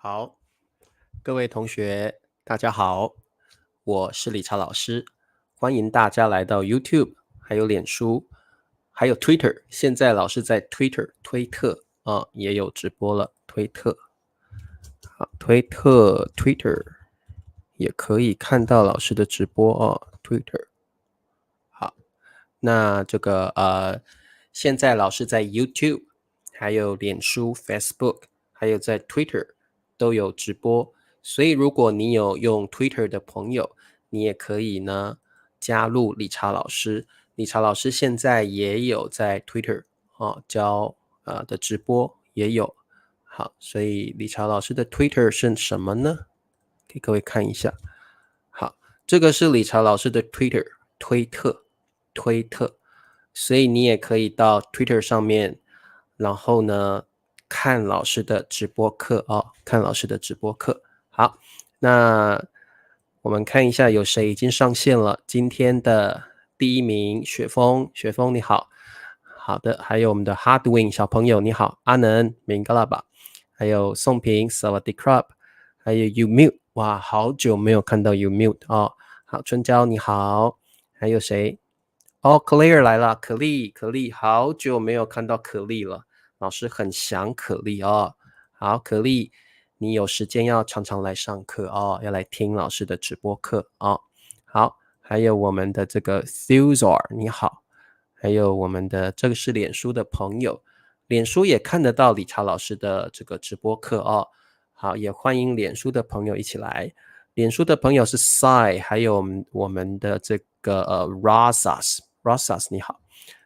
好，各位同学，大家好，我是理查老师，欢迎大家来到 YouTube， 还有脸书，还有 Twitter。现在老师在 Twitter 推特也有直播了，推特Twitter 也可以看到老师的直播Twitter。好，那这个现在老师在 YouTube， 还有脸书 Facebook， 还有在 Twitter 都有直播，所以如果你有用 Twitter 的朋友，你也可以呢加入理查老师。理查老师现在也有在 Twitter 教的直播也有。好，所以理查老师的 Twitter 是什么呢？给各位看一下。好，这个是理查老师的 Twitter 推特，所以你也可以到 Twitter 上面，然后呢看老师的直播课看老师的直播课。好，那我们看一下有谁已经上线了。今天的第一名雪峰你好。好的，还有我们的 Hardwin 小朋友你好，阿能明格拉巴，还有宋平 Sawadee Krab， 还有 Umute， 哇，好久没有看到 Umute 好，春娇你好，还有谁？Claire 来了，可丽，好久没有看到可丽了，老师很想可丽好，可丽，你有时间要常常来上课要来听老师的直播课好，还有我们的这个 Thuzar 你好，还有我们的这个是脸书的朋友，脸书也看得到理查老师的这个直播课好，也欢迎脸书的朋友一起来。脸书的朋友是 Sai， 还有我们的这个Rosas 你好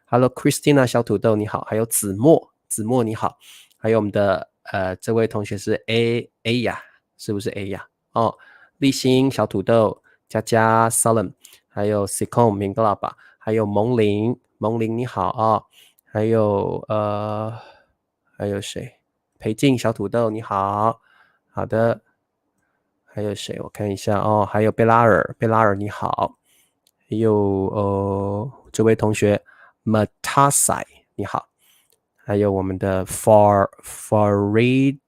，Hello Christina 小土豆你好，还有子墨你好，还有我们的这位同学是 A 呀，是不是 A 呀？立新小土豆，佳佳 Salam， 还有 Sicom 明格拉巴，还有蒙林你好还有谁？裴静小土豆你好，好的。还有谁？我看一下还有贝拉尔你好，还有这位同学 Matasai 你好，还有我们的 Faridam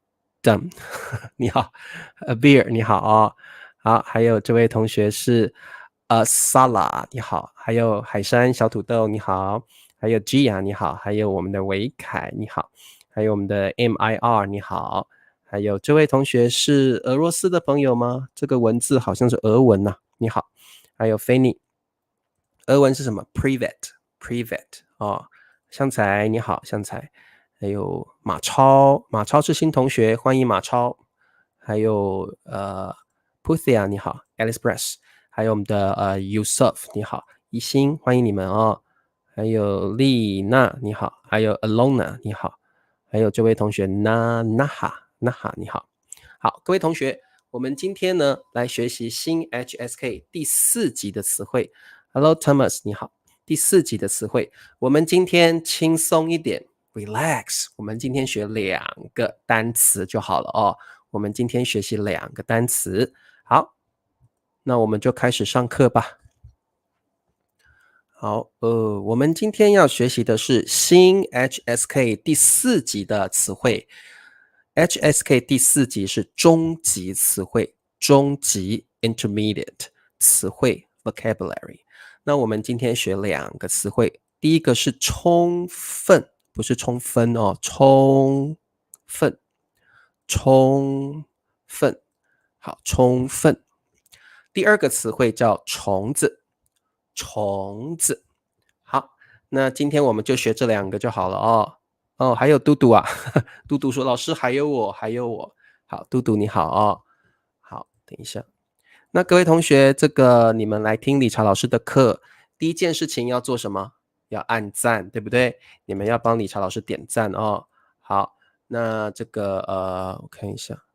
你好，Abir 你好好，还有这位同学是Sala 你好，还有海山小土豆你好，还有 Gia 你好，还有我们的维凯你好，还有我们的 MIR 你好。还有这位同学是俄罗斯的朋友吗？这个文字好像是俄文你好，还有菲尼，俄文是什么 ？Privet 香才你好，香才，还有马超是新同学，欢迎马超，还有Puthia 你好 ，Alice Press， 还有我们的Yusuf 你好，一心欢迎你们还有丽娜你好，还有 Alona 你好，还有这位同学 Naha 你好，好，各位同学，我们今天呢来学习新 HSK 第4集的词汇。Hello Thomas， 你好，第4集的词汇，我们今天轻松一点 ，relax， 我们今天学2个单词就好了我们今天学习2个单词，好，那我们就开始上课吧。好，我们今天要学习的是新 HSK 第4集的词汇。HSK 第4集是中级词汇，中级 intermediate 词汇 vocabulary。那我们今天学2个词汇，第一个是充分，不是充分充分，好，充分。第二个词汇叫虫子，好，那今天我们就学这2个就好了还有嘟嘟嘟嘟说老师还有我，好，嘟嘟你好好，等一下。那各位同学，这个你们来听理查老师的课，第一件事情要做什么？要按赞，对不对？你们要帮理查老师点赞好，那这个我看一下，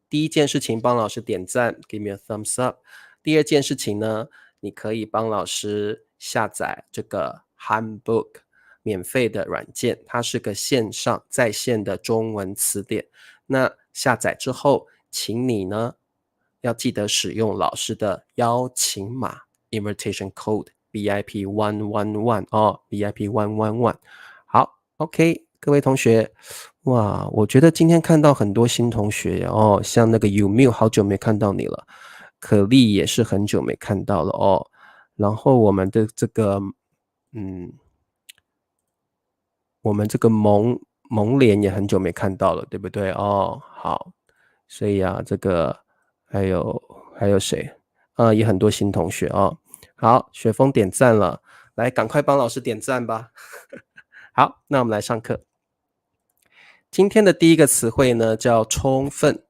第一件事情帮老师点赞 ，give me a thumbs up。第二件事情呢，你可以帮老师下载这个 Handbook 免费的软件，它是个线上在线的中文词典。那下载之后，请你呢要记得使用老师的邀请码 invitation code VIP 111VIP 111。好 ，OK， 各位同学，哇，我觉得今天看到很多新同学哦，像那个有没有好久没看到你了，可丽也是很久没看到了哦。然后我们的这个，嗯，我们这个蒙脸也很久没看到了，对不对？哦，好，所以啊，这个还有谁？也很多新同学哦。好，雪峰点赞了，来，赶快帮老师点赞吧。好，那我们来上课。今天的第一个词汇呢，叫充分。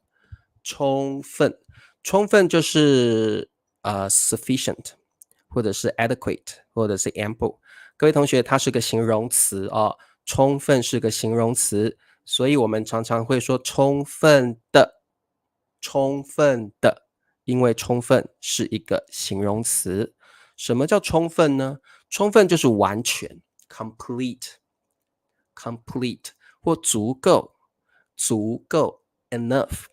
充分，充分就是sufficient，或者是 adequate，或者是 ample。各位同学，它是个形容词哦，充分是个形容词，所以我们常常会说充分的，充分的，因为充分是一个形容词。什么叫充分呢？充分就是完全 complete，complete 或足够，足够 enough，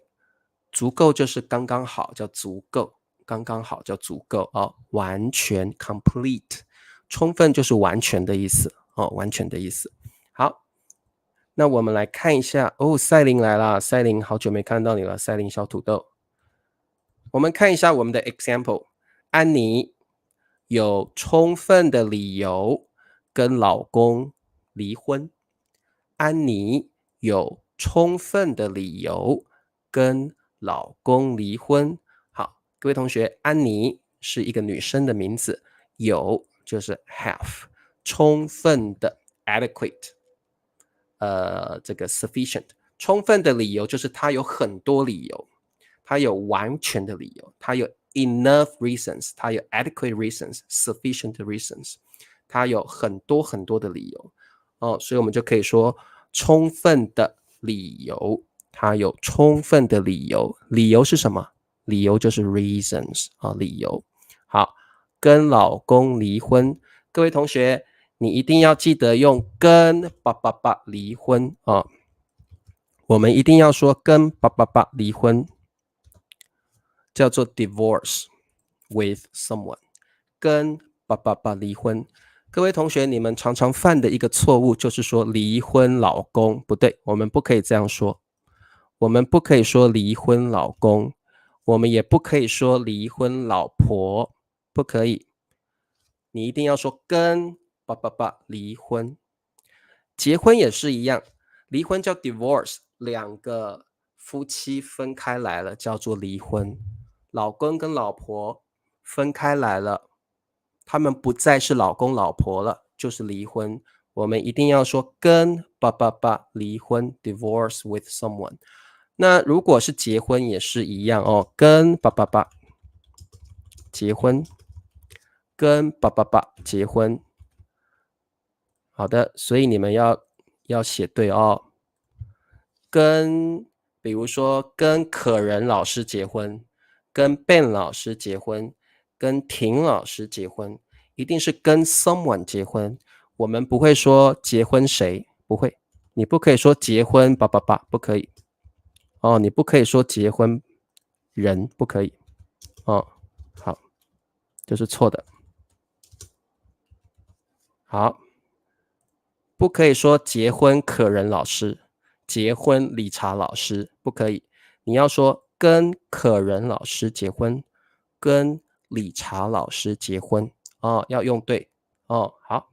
足够就是刚刚好，叫足够，刚刚好叫足够哦，完全 complete，充分就是完全的意思哦，完全的意思。好，那我们来看一下哦，赛琳来了，赛琳好久没看到你了，赛琳小土豆。我们看一下我们的 example，安妮有充分的理由跟老公离婚。安妮有充分的理由跟老公离婚。好，各位同学，安妮是一个女生的名字，有就是 have，充分的 adequate，这个 sufficient，充分的理由就是她有很多理由，她有完全的理由，她有 enough reasons，她有 adequate reasons，sufficient reasons，她有很多很多的理由哦，所以我们就可以说充分的理由，她有充分的理由，理由是什么？理由就是 reasons 啊，理由。好，跟老公离婚，各位同学，你一定要记得用跟爸爸爸离婚啊！我们一定要说跟爸爸爸离婚，叫做 divorce with someone， 跟爸爸爸离婚。各位同学，你们常常犯的一个错误就是说离婚老公，不对，我们不可以这样说。我们不可以说离婚老公，我们也不可以说离婚老婆，不可以。你一定要说跟爸爸爸离婚。结婚也是一样，离婚叫 divorce， 两个夫妻分开来了叫做离婚。老公跟老婆分开来了，他们不再是老公老婆了，就是离婚。我们一定要说跟爸爸爸离婚 divorce with someone。那如果是结婚也是一样哦，跟爸爸爸结婚，跟爸爸爸结婚。好的，所以你们要写对哦。跟比如说跟可人老师结婚，跟 Ben 老师结婚，跟婷老师结婚，一定是跟 someone 结婚。我们不会说结婚谁，不会。你不可以说结婚爸爸爸，不可以。哦，你不可以说结婚人，不可以。哦，好，这是错的。好，不可以说结婚可人老师，结婚理查老师，不可以。你要说跟可人老师结婚，跟理查老师结婚哦，要用对哦。好，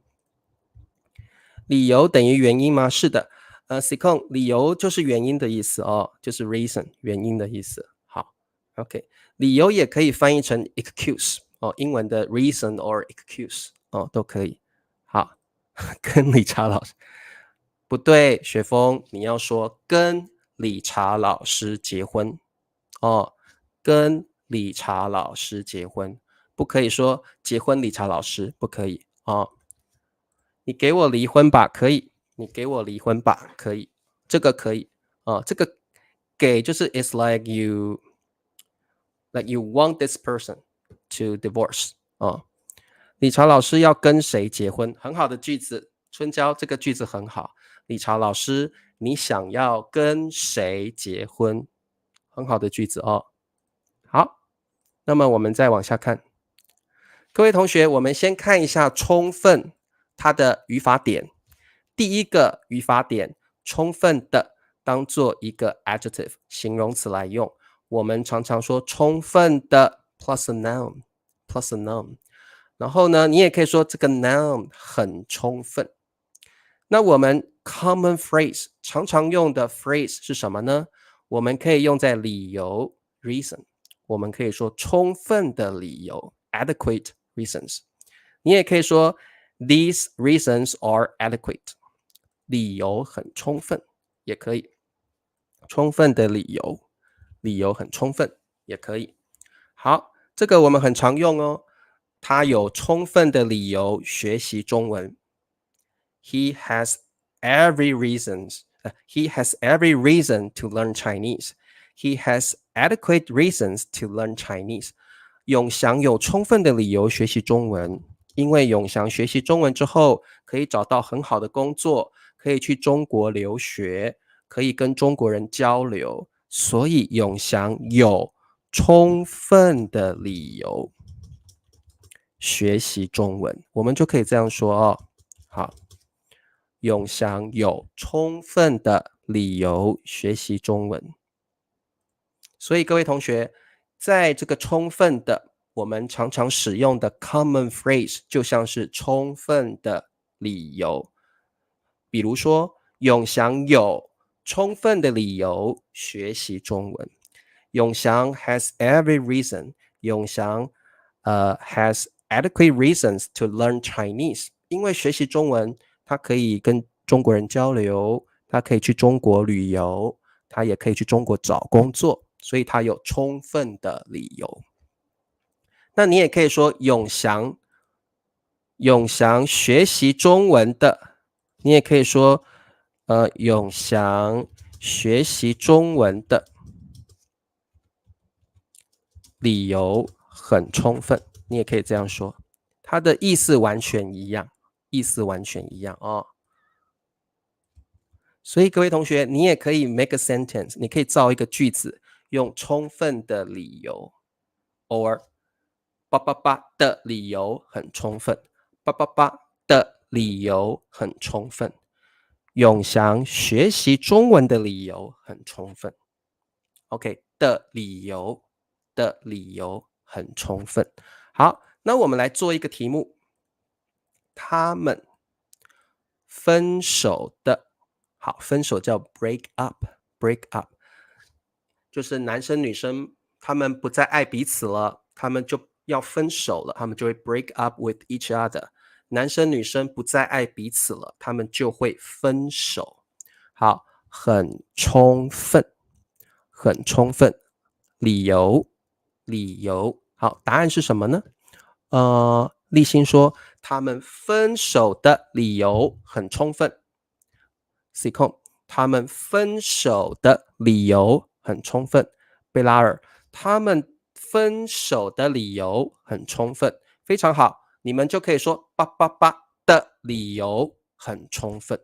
理由等于原因吗？是的。Second， 理由就是原因的意思哦，就是 reason 原因的意思。好 ，OK， 理由也可以翻译成 excuse 哦，英文的 reason or excuse 哦都可以。好，跟理查老师不对，雪峰，你要说跟理查老师结婚哦，跟理查老师结婚，不可以说结婚理查老师，不可以哦。你给我离婚吧，可以，你给我离婚吧，可以，这个可以哦，这个给就是 it's like you want this person to divorce 哦。理查老师要跟谁结婚？很好的句子，春娇这个句子很好。理查老师，你想要跟谁结婚？很好的句子哦。好，那么我们再往下看。各位同学，我们先看一下充分它的语法点。第一个语法点，充分的，当做一个 adjective 形容词来用。我们常常说充分的 plus a noun，然后呢，你也可以说这个 noun 很充分。那我们 common phrase 常常用的 phrase 是什么呢？我们可以用在理由 reason， 我们可以说充分的理由 adequate reasons， 你也可以说 these reasons are adequate， 理由很充分也可以，充分的理由，理由很充分也可以。好，这个我们很常用哦，他有充分的理由学习中文。He has every reason to learn Chinese. He has adequate reasons to learn Chinese. 永祥有充分的理由学习中文，因为永祥学习中文之后，可以找到很好的工作，可以去中国留学，可以跟中国人交流，所以永祥有充分的理由学习中文。我们就可以这样说哦。好。永祥有充分的理由学习中文。所以各位同学，在这个充分的，我们常常使用的 common phrase 就像是充分的理由。比如说，永祥有充分的理由学习中文。永祥 has every reason， 永祥has adequate reasons to learn Chinese， 因为学习中文他可以跟中国人交流，他可以去中国旅游，他也可以去中国找工作，所以他有充分的理由。那你也可以说永祥学习中文的，你也可以说永祥学习中文的理由很充分，你也可以这样说，它的意思完全一样，哦。所以各位同学，你也可以 make a sentence， 你可以造一个句子，用充分的理由 or 的理由很充分，的理由很充分，永祥学习中文的理由很充分。OK， 的理由很充分。好，那我们来做一个题目，他们分手的。好，分手叫 break up， 就是男生女生他们不再爱彼此了，他们就要分手了，他们就会 break up with each other。男生女生不再爱彼此了，他们就会分手。好，很充分，理由，好，答案是什么呢？立新说他们分手的理由很充分。C 控，他们分手的理由很充分。贝拉尔，他们分手的理由很充分。非常好，你们就可以说的理由很充分，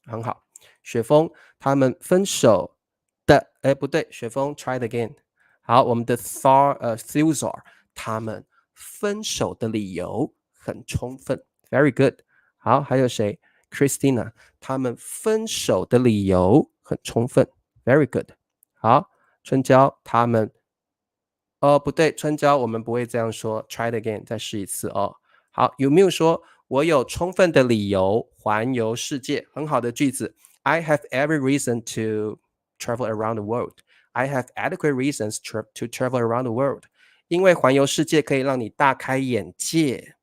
很好。雪峰，他们分手的，不对，雪峰 try it again。好，我们的 Thuzar， 他们分手的理由很充分 ，very good。好，还有谁？Christina， 他们分手的理由很充分 ，very good。好，春娇，他们，不对，春娇，我们不会这样说 ，try it again， 再试一次哦。好，有没有说我有充分的理由环游世界？很好的句子 ，I have every reason to travel around the world. I have adequate reasons to travel around the world. 因为环游世界可以让你大开眼界。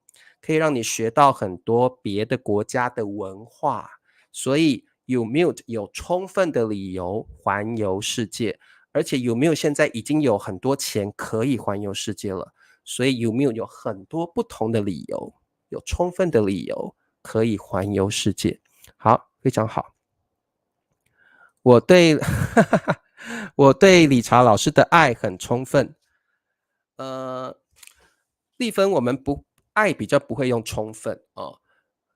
可以让你学到很多别的国家的文化，所以 Umute 有充分的理由环游世界，而且 Umute 现在已经有很多钱可以环游世界了，所以 Umute 有很多不同的理由，有充分的理由可以环游世界。好，非常好。我对理查老师的爱很充分。丽芬我们不爱比较不会用充分哦，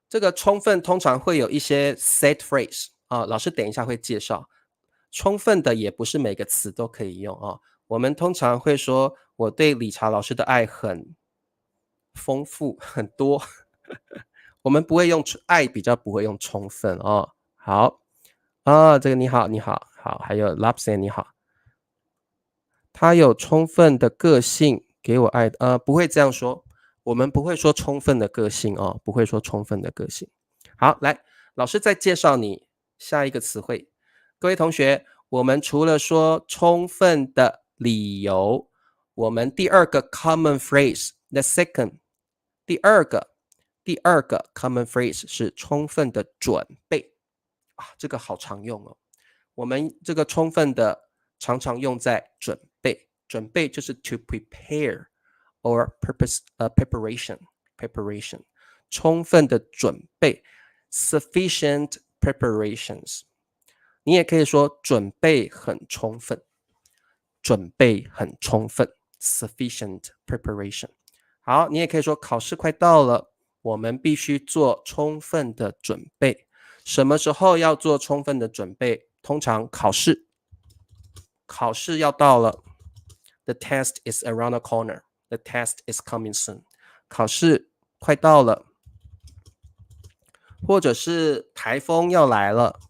这个充分通常会有一些 set phrase 老师等一下会介绍。充分的也不是每个词都可以用我们通常会说我对理查老师的爱很丰富很多，我们不会用爱比较不会用充分好这个你好好，还有 Lapsen 你好，他有充分的个性给我爱，不会这样说，我们不会说充分的个性哦，不会说充分的个性。好，来，老师再介绍你下一个词汇。各位同学，我们除了说充分的理由，我们第二个 common phrase，the second，第二个common phrase 是充分的准备啊，这个好常用哦。我们这个充分的常常用在准备，准备就是 to prepare or preparation，充分的准备 sufficient preparations。你也可以说准备很充分，准备很充分 sufficient preparation。好，你也可以说考试快到了，我们必须做充分的准备。什么时候要做充分的准备？通常考试要到了 ，the test is around the corner. The test is coming soon. 考试快到了，或者是台风要来了。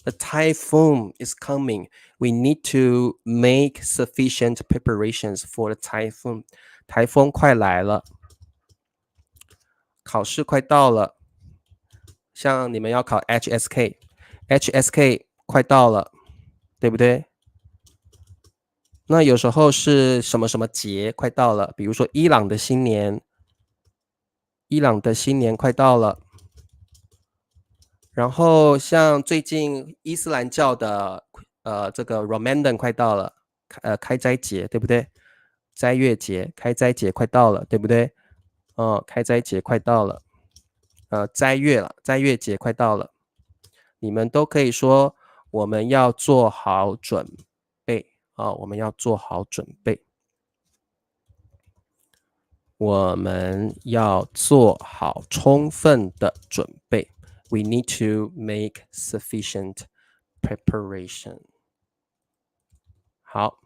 The typhoon is coming. We need to make sufficient preparations for the typhoon. 台风快来了，考试快到了。像你们要考 HSK 快到了，对不对？那有时候是什么什么节快到了，比如说伊朗的新年快到了。然后像最近伊斯兰教的这个 Ramadan 快到了，开斋节对不对？斋月节、开斋节快到了，对不对？开斋节快到了，斋月节快到了，你们都可以说我们要做好准备啊，我们要做好准备，我们要做好充分的准备。We need to make sufficient preparation。好，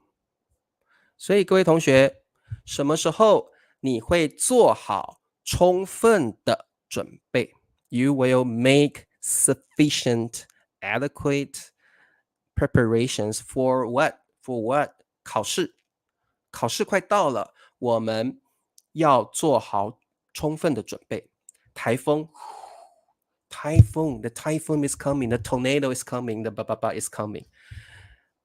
所以各位同学，什么时候你会做好充分的准备 ？You will make sufficient, adequate preparations for what? For what? 考试，考试快到了，我们要做好充分的准备。台风。Typhoon, the typhoon is coming, the tornado is coming, the is coming.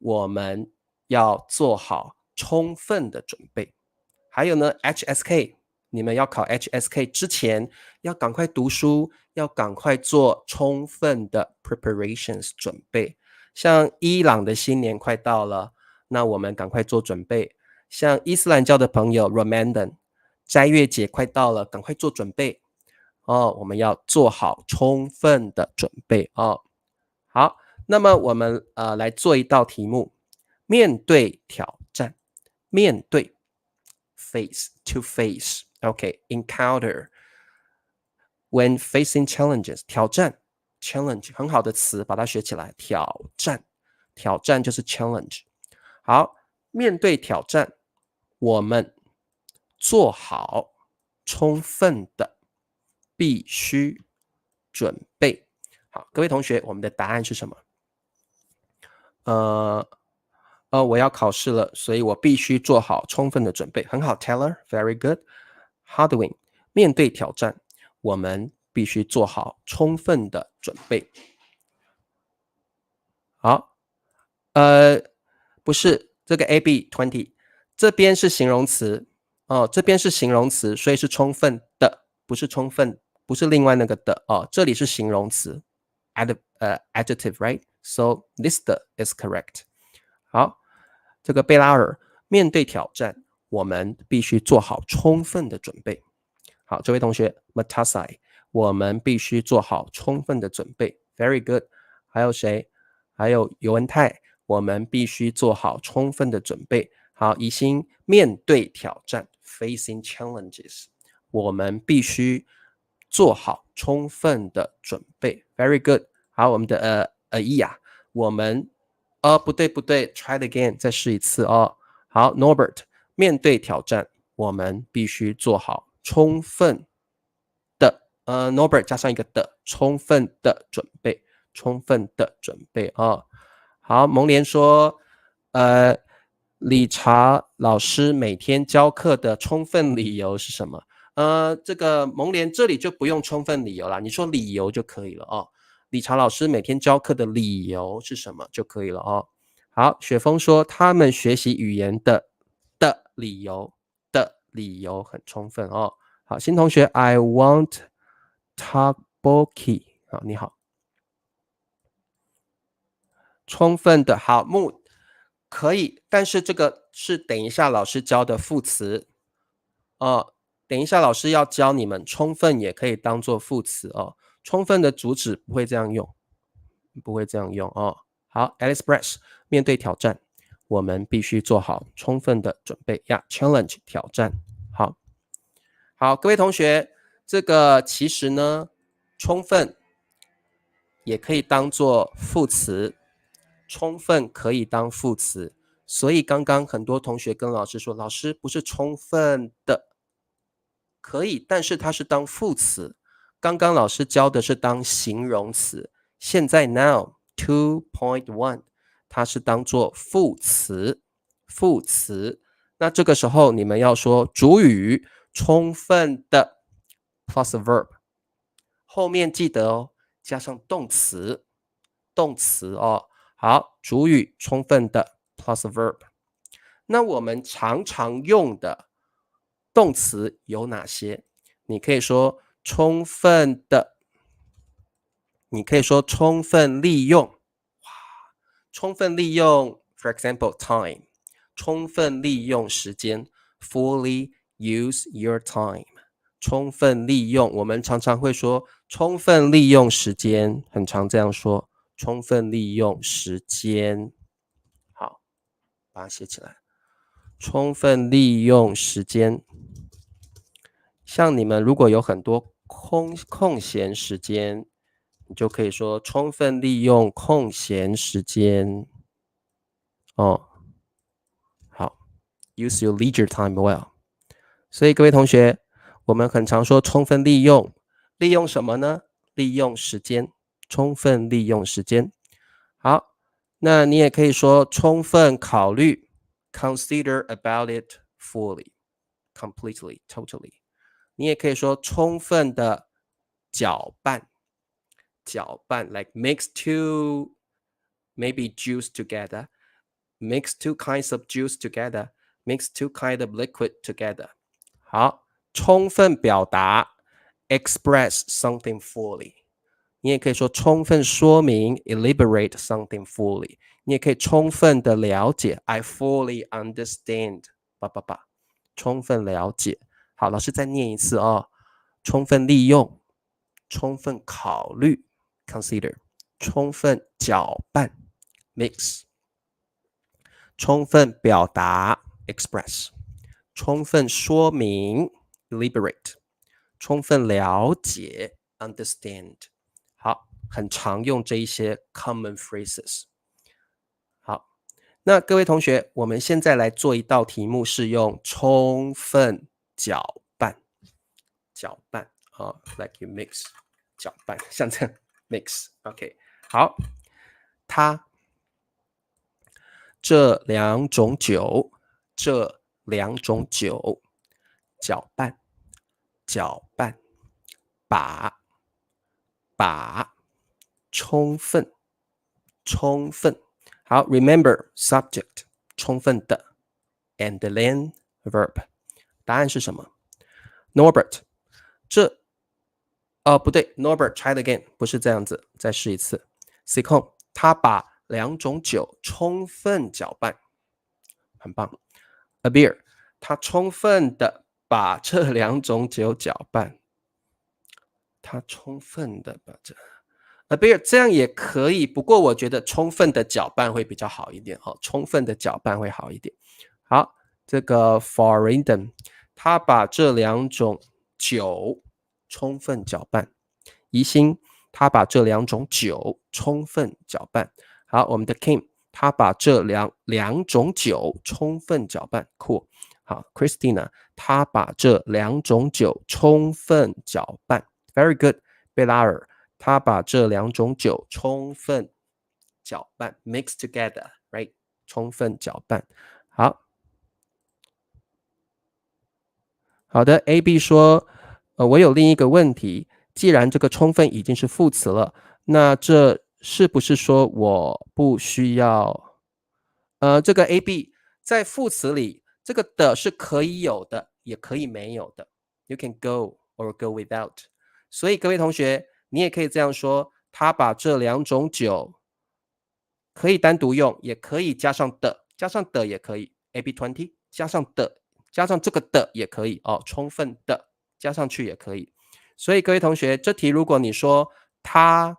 我们要做好充分的准备。还有呢 HSK 你们要考 HSK 之前要赶快读书，要赶快做充分的 preparations 准备。像伊朗的新年快到了，那我们赶快做准备。像伊斯兰教的朋友 Ramadan 斋月节快到了，赶快做准备。我们要做好充分的准备哦。好，那么我们来做一道题目，面对挑战，面对 face to face，OK，encounter when facing challenges， 挑战 challenge 很好的词，把它学起来，挑战就是 challenge。好，面对挑战，我们做好充分的必须准备。好，各位同学，我们的答案是什么？我要考试了，所以我必须做好充分的准备。很好 ，Taylor, very good. Hardwin， 面对挑战，我们必须做好充分的准备。好，不是这个 AB20， 这边是形容词这边是形容词，所以是充分的，不是充分，不是另外那个的这里是形容词 adjective, right? So this 的 is correct. 好，这个贝拉尔，面对挑战，我们必须做好充分的准备。好，这位同学 Matasai， 我们必须做好充分的准备。Very good。还有谁？还有尤文泰，我们必须做好充分的准备。好，宜兴，面对挑战 ，facing challenges， 我们必须做好充分的准备。Very good。好，我们的伊雅，我们不对，try it again， 再试一次哦。好 ，Norbert， 面对挑战，我们必须做好充分的Norbert 加上一个的充分的准备，充分的准备啊。好，蒙莲说，理查老师每天教课的充分理由是什么？这个蒙莲这里就不用充分理由了，你说理由就可以了哦。理查老师每天教课的理由是什么就可以了哦。好，雪峰说他们学习语言的理由很充分哦。好，新同学 I want tteokbokki 好，你好。充分的好木可以，但是这个是等一下老师教的副词哦。等一下老师要教你们，充分也可以当做副词哦。充分的主旨不会这样用，不会这样用哦。好 ，Alice Press 面对挑战，我们必须做好充分的准备呀。Challenge 挑战，好，好，各位同学，这个其实呢，充分也可以当做副词。充分可以当副词，所以刚刚很多同学跟老师说，老师不是充分的，可以，但是它是当副词。刚刚老师教的是当形容词，现在 now 2.1它是当做副词，副词。那这个时候你们要说主语充分的 plus a verb， 后面记得哦，加上动词，动词哦。好，主语充分的 plus a verb。那我们常常用的动词有哪些？你可以说充分的，你可以说充分利用。哇，充分利用 ，for example time， 充分利用时间 ，fully use your time。充分利用，我们常常会说充分利用时间，很常这样说。充分利用时间，好，把它写起来。充分利用时间，像你们如果有很多空闲时间，你就可以说充分利用空闲时间。哦，好 ，use your leisure time well。所以各位同学，我们很常说充分利用，利用什么呢？利用时间，充分利用时间。好，那你也可以说充分考虑 ，consider about it fully, completely, totally。你也可以说充分的搅拌，搅拌 like mix two maybe juice together, mix two kinds of juice together, mix two kind of liquid together。好，充分表达 express something fully。你也可以说充分说明 elaborate something fully。你也可以充分的了解 I fully understand。充分了解。好，老师再念一次哦。充分利用，充分考虑 consider， 充分搅拌 mix， 充分表达 express， 充分说明 elaborate， 充分了解 understand。好，很常用这一些 common phrases。好，那各位同学，我们现在来做一道题目，是用充分搅拌，搅拌啊 ，like you mix， 搅拌，像这样 mix。OK， 好，这两种酒，搅拌，搅拌，把，充分，充分。好 ，remember subject 充分的 ，and then verb。答案是什么 ？Norbert， 这不对 ，Norbert try it again， 不是这样子，再试一次。Sicon， 他把两种酒充分搅拌，很棒。A beer， 他充分的把这两种酒搅拌，他充分的把这。beer 这样也可以，不过我觉得充分的搅拌会比较好一点哦，充分的搅拌会好一点。好，这个 Floridan 他把这两种酒充分搅拌。宜兴他把这两种酒充分搅拌。好，我们的 Kim 他把这两种酒充分搅拌。Cool。好 ，Christina 他把这两种酒充分搅拌。Very good。贝拉尔他把这两种酒充分搅拌 mix together right 充分搅拌。好的 AB 说我有另一个问题，既然这个充分已经是副词了，那这是不是说我不需要这个 AB 在副词里，这个的是可以有的，也可以没有的。You can go or go without。所以各位同学，你也可以这样说，他把这两种酒可以单独用，也可以加上的，加上的也可以。AB20 加上的，加上这个的也可以哦，充分的加上去也可以。所以各位同学，这题如果你说他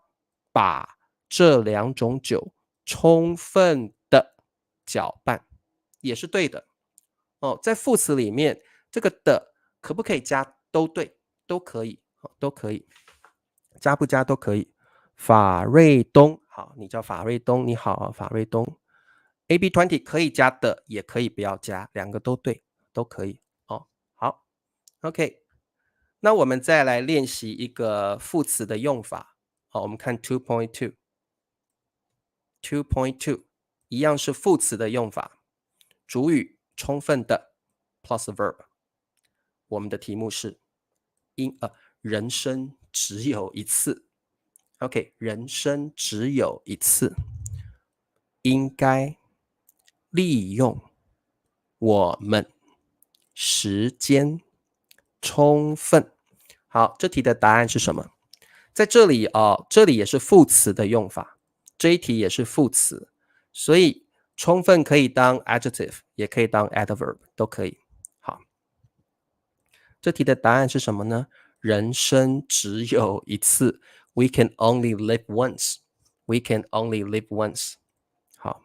把这两种酒充分的搅拌，也是对的哦。在副词里面，这个的可不可以加？都对，都可以，都可以，加不加都可以。法瑞东，好，你叫法瑞东，你好，法瑞东。AB20 可以加的，也可以不要加，两个都对，都可以哦。好 ，OK， 那我们再来练习一个副词的用法。好，我们看 2.2 一样是副词的用法，主语充分的 plus verb。我们的题目是人生只有一次。OK， 人生只有一次，应该利用我们时间充分。好，这题的答案是什么？在这里这里也是副词的用法，这一题也是副词，所以充分可以当 adjective， 也可以当 adverb， 都可以。好，这题的答案是什么呢？人生只有一次 ，We can only live once. We can only live once. 好，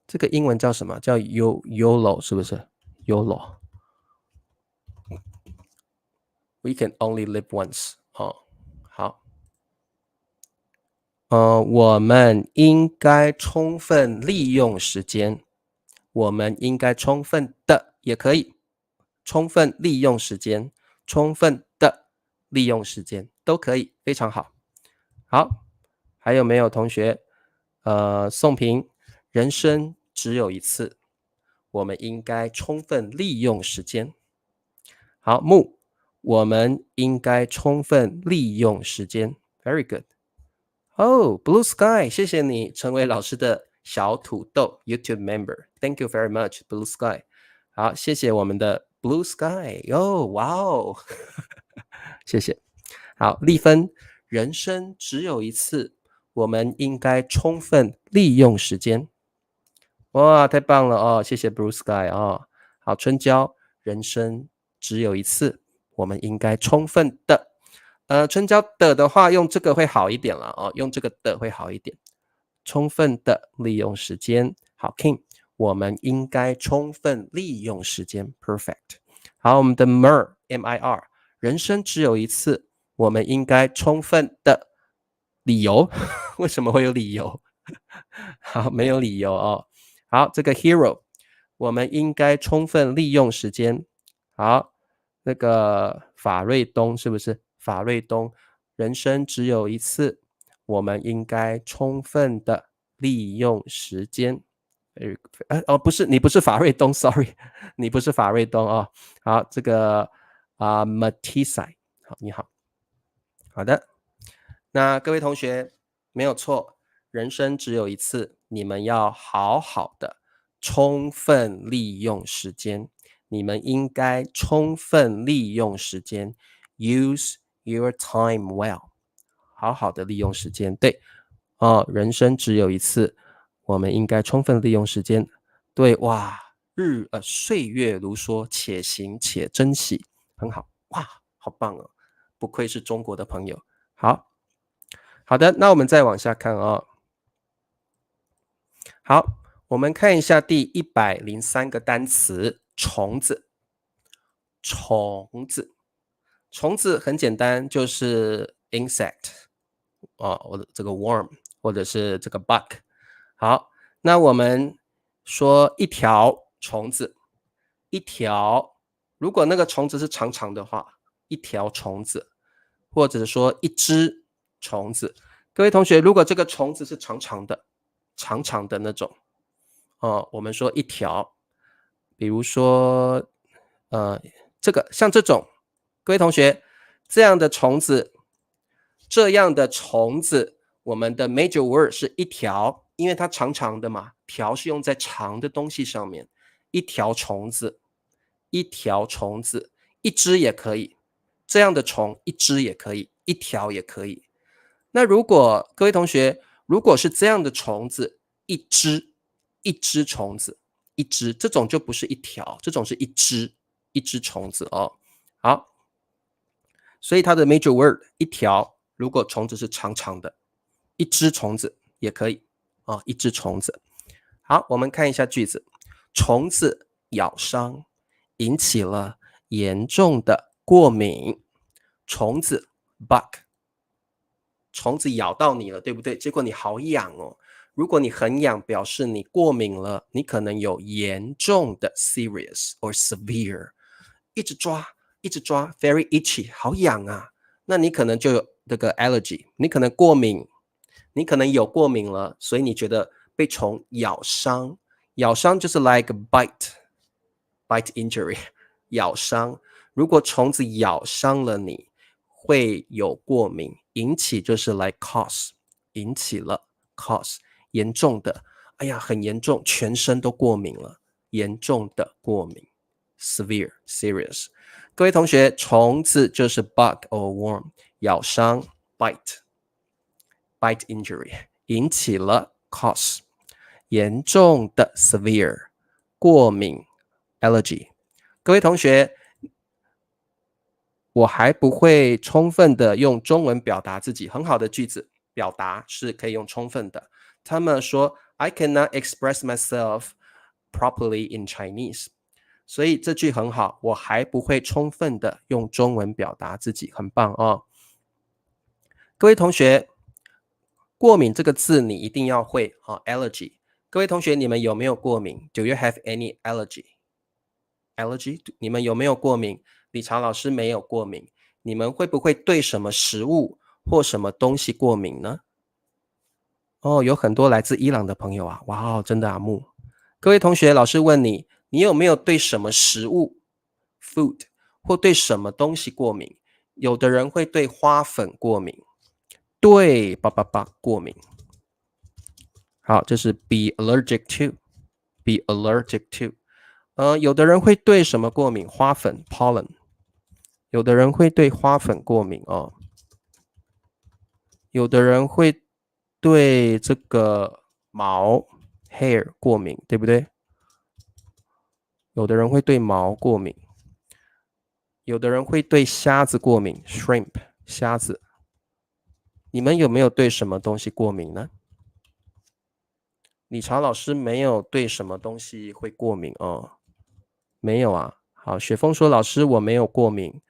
这个英文叫什么？叫 YOLO 是不是 ？YOLO。We can only live once. 好。我们应该充分利用时间。我们应该充分的也可以，充分利用时间，充分的利用时间都可以，非常好。好，还有没有同学？宋平，人生只有一次，我们应该充分利用时间。好，木，我们应该充分利用时间。Very good。Blue Sky， 谢谢你成为老师的小土豆 YouTube member。Thank you very much, Blue Sky。好，谢谢我们的 Blue Sky。哇哦，谢谢。好，丽芬，人生只有一次，我们应该充分利用时间。哇，太棒了哦，谢谢 Blue Sky 哦。好，春娇，人生只有一次，我们应该充分的。春娇的话，用这个会好一点了哦，用这个的会好一点。充分的利用时间。好 ，King， 我们应该充分利用时间 ，Perfect。好，我们的 MIR，人生只有一次，我们应该充分的理由。为什么会有理由？好，没有理由哦。好，这个 Hero， 我们应该充分利用时间。好，那个法瑞东是不是？法瑞东，人生只有一次，我们应该充分的利用时间。不是，你不是法瑞东 ，sorry， 你不是法瑞东哦。好，这个Matisai， 好，你好，好的。那各位同学，没有错，人生只有一次，你们要好好的充分利用时间。你们应该充分利用时间 ，use your time well， 好好的利用时间。对，人生只有一次，我们应该充分利用时间。对，哇，岁月如梭，且行且珍惜，很好，哇，好棒哦，不愧是中国的朋友。好的，那我们再往下看哦。好，我们看一下第103个单词，虫子。虫子很简单，就是 insect 或者这个 worm 或者是这个 bug。好，那我们说一条虫子，一条，如果那个虫子是长长的话，一条虫子，或者说一只虫子。各位同学，如果这个虫子是长长的，长长的那种我们说一条，比如说这个像这种，各位同学，这样的虫子，我们的 major word 是一条，因为它长长的嘛，条是用在长的东西上面，一条虫子，一只也可以，这样的虫一只也可以，一条也可以。那如果各位同学，如果是这样的虫子，一只虫子，这种就不是一条，这种是一只虫子哦。好，所以它的 major word 一条，如果虫子是长长的，一只虫子也可以一只虫子。好，我们看一下句子，虫子咬伤，引起了严重的过敏。虫子 bug， 虫子咬到你了，对不对？结果你好痒哦。如果你很痒，表示你过敏了，你可能有严重的 serious or severe， 一直抓，very itchy， 好痒啊。那你可能就有这个 allergy， 你可能过敏，你可能有过敏了，所以你觉得被虫咬伤，咬伤就是 like bite injury， 咬伤。如果虫子咬伤了你，会有过敏，引起就是 like cause， 引起了 cause， 严重的，哎呀，很严重，全身都过敏了，严重的过敏 severe serious。 各位同学，虫子就是 bug or worm， 咬伤 bite injury， 引起了 cause， 严重的 severe， 过敏 allergy。 各位同学，我还不会充分的用中文表达自己，很好的句子表达是可以用充分的。他们说 I cannot express myself properly in Chinese， 所以这句很好，我还不会充分的用中文表达自己，很棒哦。各位同学，过敏这个字你一定要会allergy。 各位同学，你们有没有过敏？ Do you have any allergy？ 你们有没有过敏？理查老师没有过敏。你们会不会对什么食物或什么东西过敏呢？有很多来自伊朗的朋友啊，哇真的啊木。各位同学，老师问你，你有没有对什么食物 food 或对什么东西过敏？有的人会对花粉过敏，对过敏。好，这是 be allergic to。有的人会对什么过敏？花粉 pollen。有的人会对花粉过敏哦。有的人会对这个毛 hair 过敏，对不对？有的人会对毛过敏。有的人会对虾子过敏 shrimp 虾子。你们有没有对什么东西过敏呢？理查老师没有对什么东西会过敏哦。没有啊。好，雪峰说老师我没有过敏。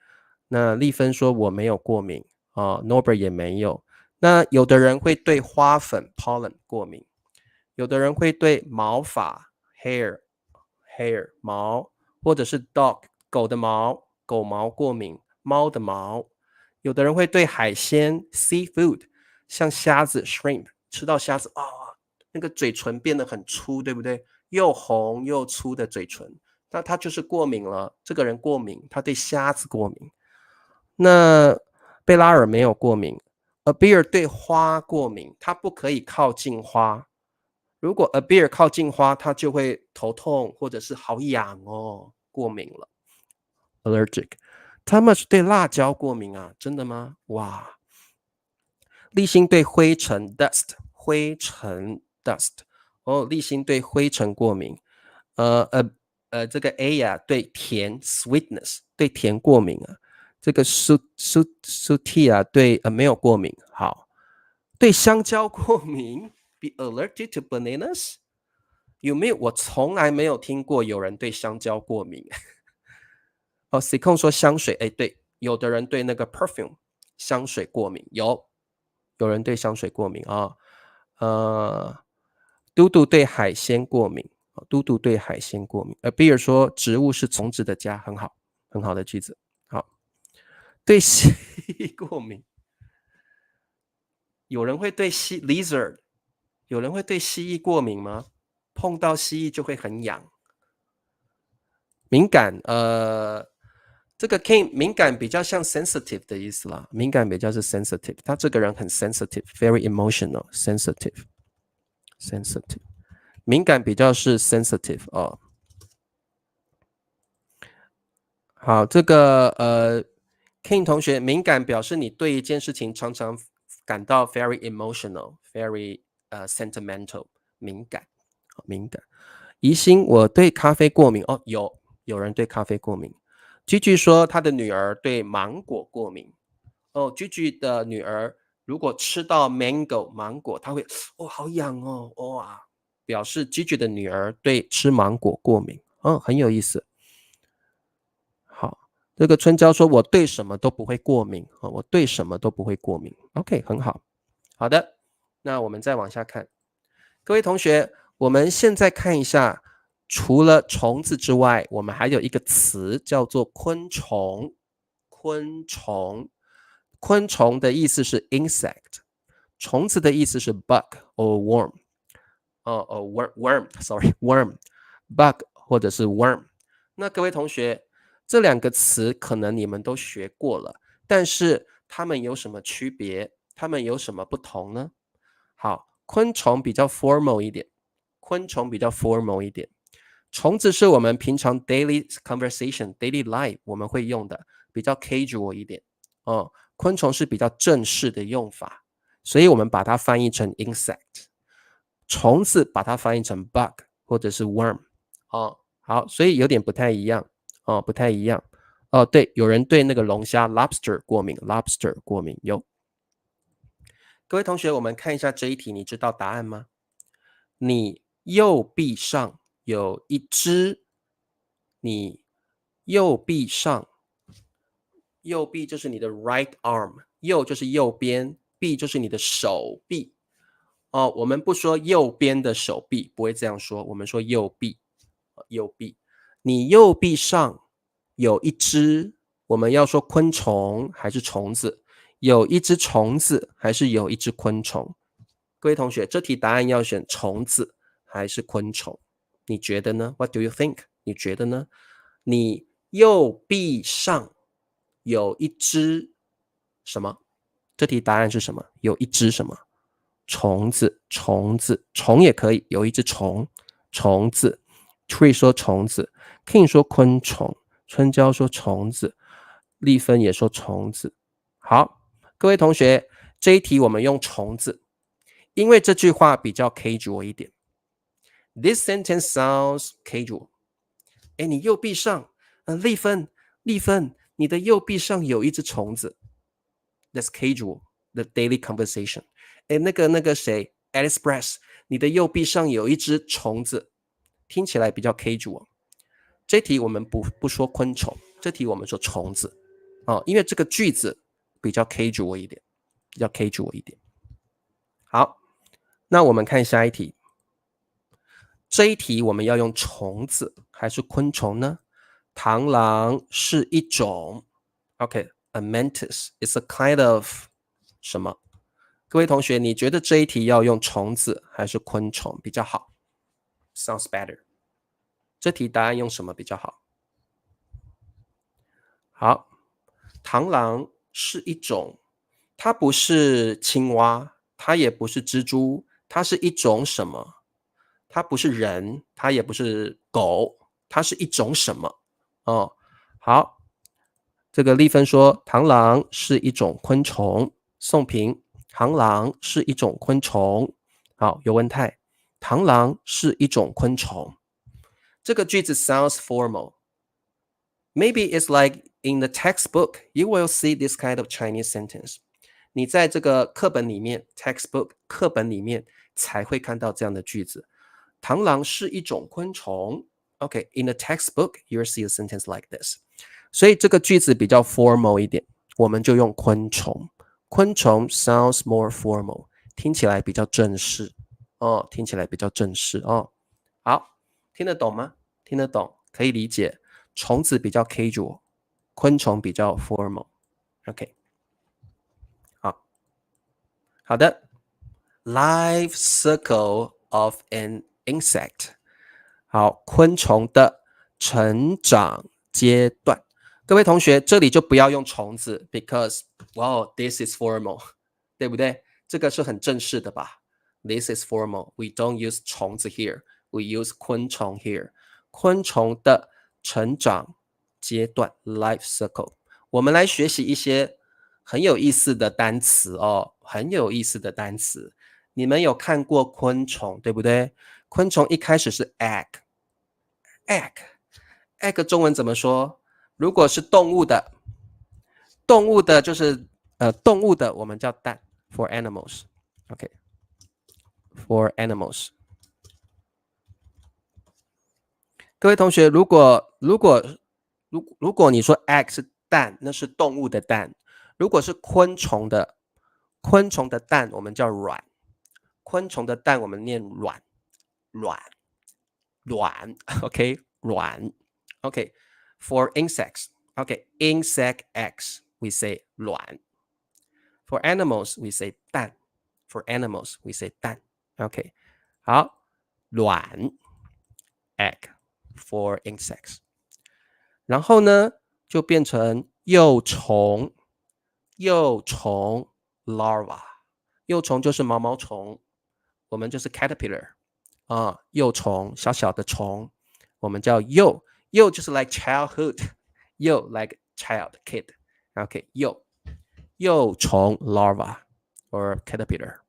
那丽芬说我没有过敏Norbert 也没有。那有的人会对花粉 pollen 过敏，有的人会对毛发 hair 毛，或者是 dog 狗的毛过敏，猫的毛。有的人会对海鲜 seafood 像虾子 shrimp， 吃到虾子那个嘴唇变得很粗，对不对？又红又粗的嘴唇，那他就是过敏了。这个人过敏，他对虾子过敏。那贝拉尔没有过敏。Abir 对花过敏，他不可以靠近花。如果 Abir 靠近花，他就会头痛或者是好痒哦，过敏了 allergic。 Thomas 对辣椒过敏啊，真的吗？哇。立新对灰尘 dust 立新对灰尘过敏。这个 A 呀对甜 sweetness 对甜过敏啊。这个 Suti 啊对没有过敏。好，对香蕉过敏 be allergic to bananas， 有没有？我从来没有听过有人对香蕉过敏。C 控说香水，对，有的人对那个 perfume 香水过敏，有人对香水过敏啊。嘟嘟对海鲜过敏，比尔说植物是虫子的家，很好，很好的句子。好，对蜥蜴过敏，有人会对lizard 有人会对蜥蜴过敏吗？碰到蜥蜴就会很痒。敏感，这个 King 敏感比较像 sensitive 的意思啦，敏感比较是 sensitive， 他这个人很 sensitive，very emotional，sensitive，敏感比较是 sensitive 哦。好，这个King 同学，敏感表示你对一件事情常常感到 very emotional，very sentimental，敏感，敏感。疑心我对咖啡过敏哦，有人对咖啡过敏。Gigi 说他的女儿对芒果过敏哦。Gigi 的女儿如果吃到 芒果，她会好痒哦，哇，表示 Gigi 的女儿对吃芒果过敏，很有意思。好，这个春娇说我对什么都不会过敏，我对什么都不会过敏。OK， 很好。好的，那我们再往下看，各位同学，我们现在看一下，除了虫子之外，我们还有一个词叫做昆虫。昆虫，昆虫的意思是 insect， 虫子的意思是 bug or worm， worm，bug 或者是 worm。那各位同学，这两个词可能你们都学过了，但是它们有什么区别？它们有什么不同呢？好，昆虫比较 formal 一点，虫子是我们平常 daily conversation、daily life 我们会用的，比较 casual 一点。昆虫是比较正式的用法，所以我们把它翻译成 insect。虫子把它翻译成 bug 或者是 worm。好，所以有点不太一样。不太一样。对，有人对那个龙虾 lobster 过敏有。各位同学，我们看一下这一题，你知道答案吗？你右臂上有一只，你右臂上，右臂就是你的 right arm， 右就是右边，臂就是你的手臂。我们不说右边的手臂，不会这样说，我们说右臂，右臂。你右臂上有一只，我们要说昆虫还是虫子？有一只虫子还是有一只昆虫？各位同学，这题答案要选虫子还是昆虫？你觉得呢？ What do you think？ 你觉得呢？你右臂上有一只什么？这题答案是什么？有一只什么？虫子，虫也可以，有一只虫，虫子。Tree 说虫子 ，King 说昆虫，春娇说虫子，丽芬也说虫子。好，各位同学，这一题我们用虫子，因为这句话比较 casual 一点。This sentence sounds casual。你右臂上，丽芬，你的右臂上有一只虫子。That's casual, the daily conversation。那个谁 ，Alice Press， 你的右臂上有一只虫子，听起来比较 casual。这题我们不说昆虫，这题我们说虫子。因为这个句子比较 casual 一点，好，那我们看下一题。这一题我们要用虫子还是昆虫呢？螳螂是一种 ，OK，a mantis is a kind of 什么？各位同学，你觉得这一题要用虫子还是昆虫比较好 ？Sounds better。这题答案用什么比较好？好，螳螂是一种，它不是青蛙，它也不是蜘蛛，它是一种什么？它不是人，它也不是狗，它是一种什么？好，这个丽芬说螳螂是一种昆虫，宋平螳螂是一种昆虫。好，尤文泰螳螂是一种昆虫。这个句子 sounds formal. Maybe it's like in the textbook, you will see this kind of Chinese sentence. 你在这个课本里面 textbook 课本里面才会看到这样的句子。螳螂是一种昆虫。Okay, in the textbook, you'll see a sentence like this. 所以这个句子比较 formal 一点，我们就用昆虫。昆虫 sounds more formal， 听起来比较正式。听起来比较正式。好，听得懂吗？听得懂，可以理解。虫子比较 casual， 昆虫比较 formal。OK， 好的。life cycle of an insect。好，昆虫的成长阶段。各位同学，这里就不要用虫子 ，because wow this is formal， 对不对？这个是很正式的吧 ？This is formal. We don't use 虫子 here. We use 昆虫 here. 昆虫的成长阶段 life cycle。我们来学习一些很有意思的单词哦，很有意思的单词。你们有看过昆虫，对不对？昆虫一开始是 egg 中文怎么说？如果是动物的就是动物的我们叫蛋 for animals。OK， for animals。各位同学，如果你说 egg 是蛋，那是动物的蛋。如果是昆虫的蛋，我们叫卵。昆虫的蛋我们念卵 ，OK， 卵 ，OK。For insects，OK，insect eggs we say 卵。For animals we say 蛋。For animals we say 蛋 ，OK。好，卵 egg for insects。然后呢，就变成幼虫 larva。幼虫就是毛毛虫，我们就是 caterpillar 啊，幼虫小小的虫，我们叫幼就是 like childhood， like child kid。OK， 幼虫 larva or caterpillar。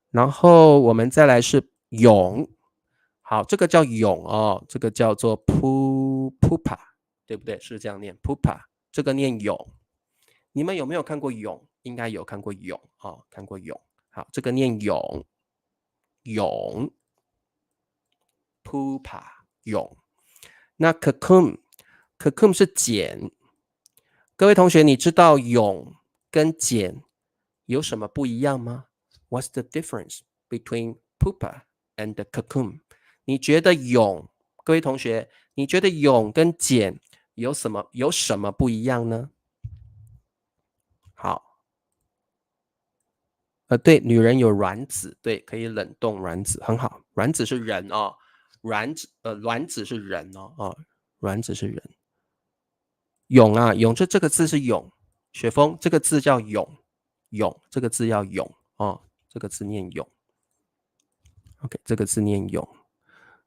然后我们再来是蛹，好，这个叫蛹哦，这个叫做 pupa， 对不对？是这样念 pupa， 这个念蛹。你们有没有看过蛹？应该有看过蛹哦，看过蛹。好，这个念蛹 pupa 蛹。那 cocoon 是茧。各位同学，你知道蛹跟茧有什么不一样吗？ What's the difference between pupa and the cocoon？ 你觉得蛹，各位同学，你觉得蛹跟茧有什么不一样呢？好，对，女人有卵子，对，可以冷冻卵子，很好。卵子是人哦，卵子是人哦，卵子是人。蛹啊，蛹这个字是蛹，雪峰这个字叫蛹，这个字要蛹哦，这个字念蛹。OK， 这个字念蛹。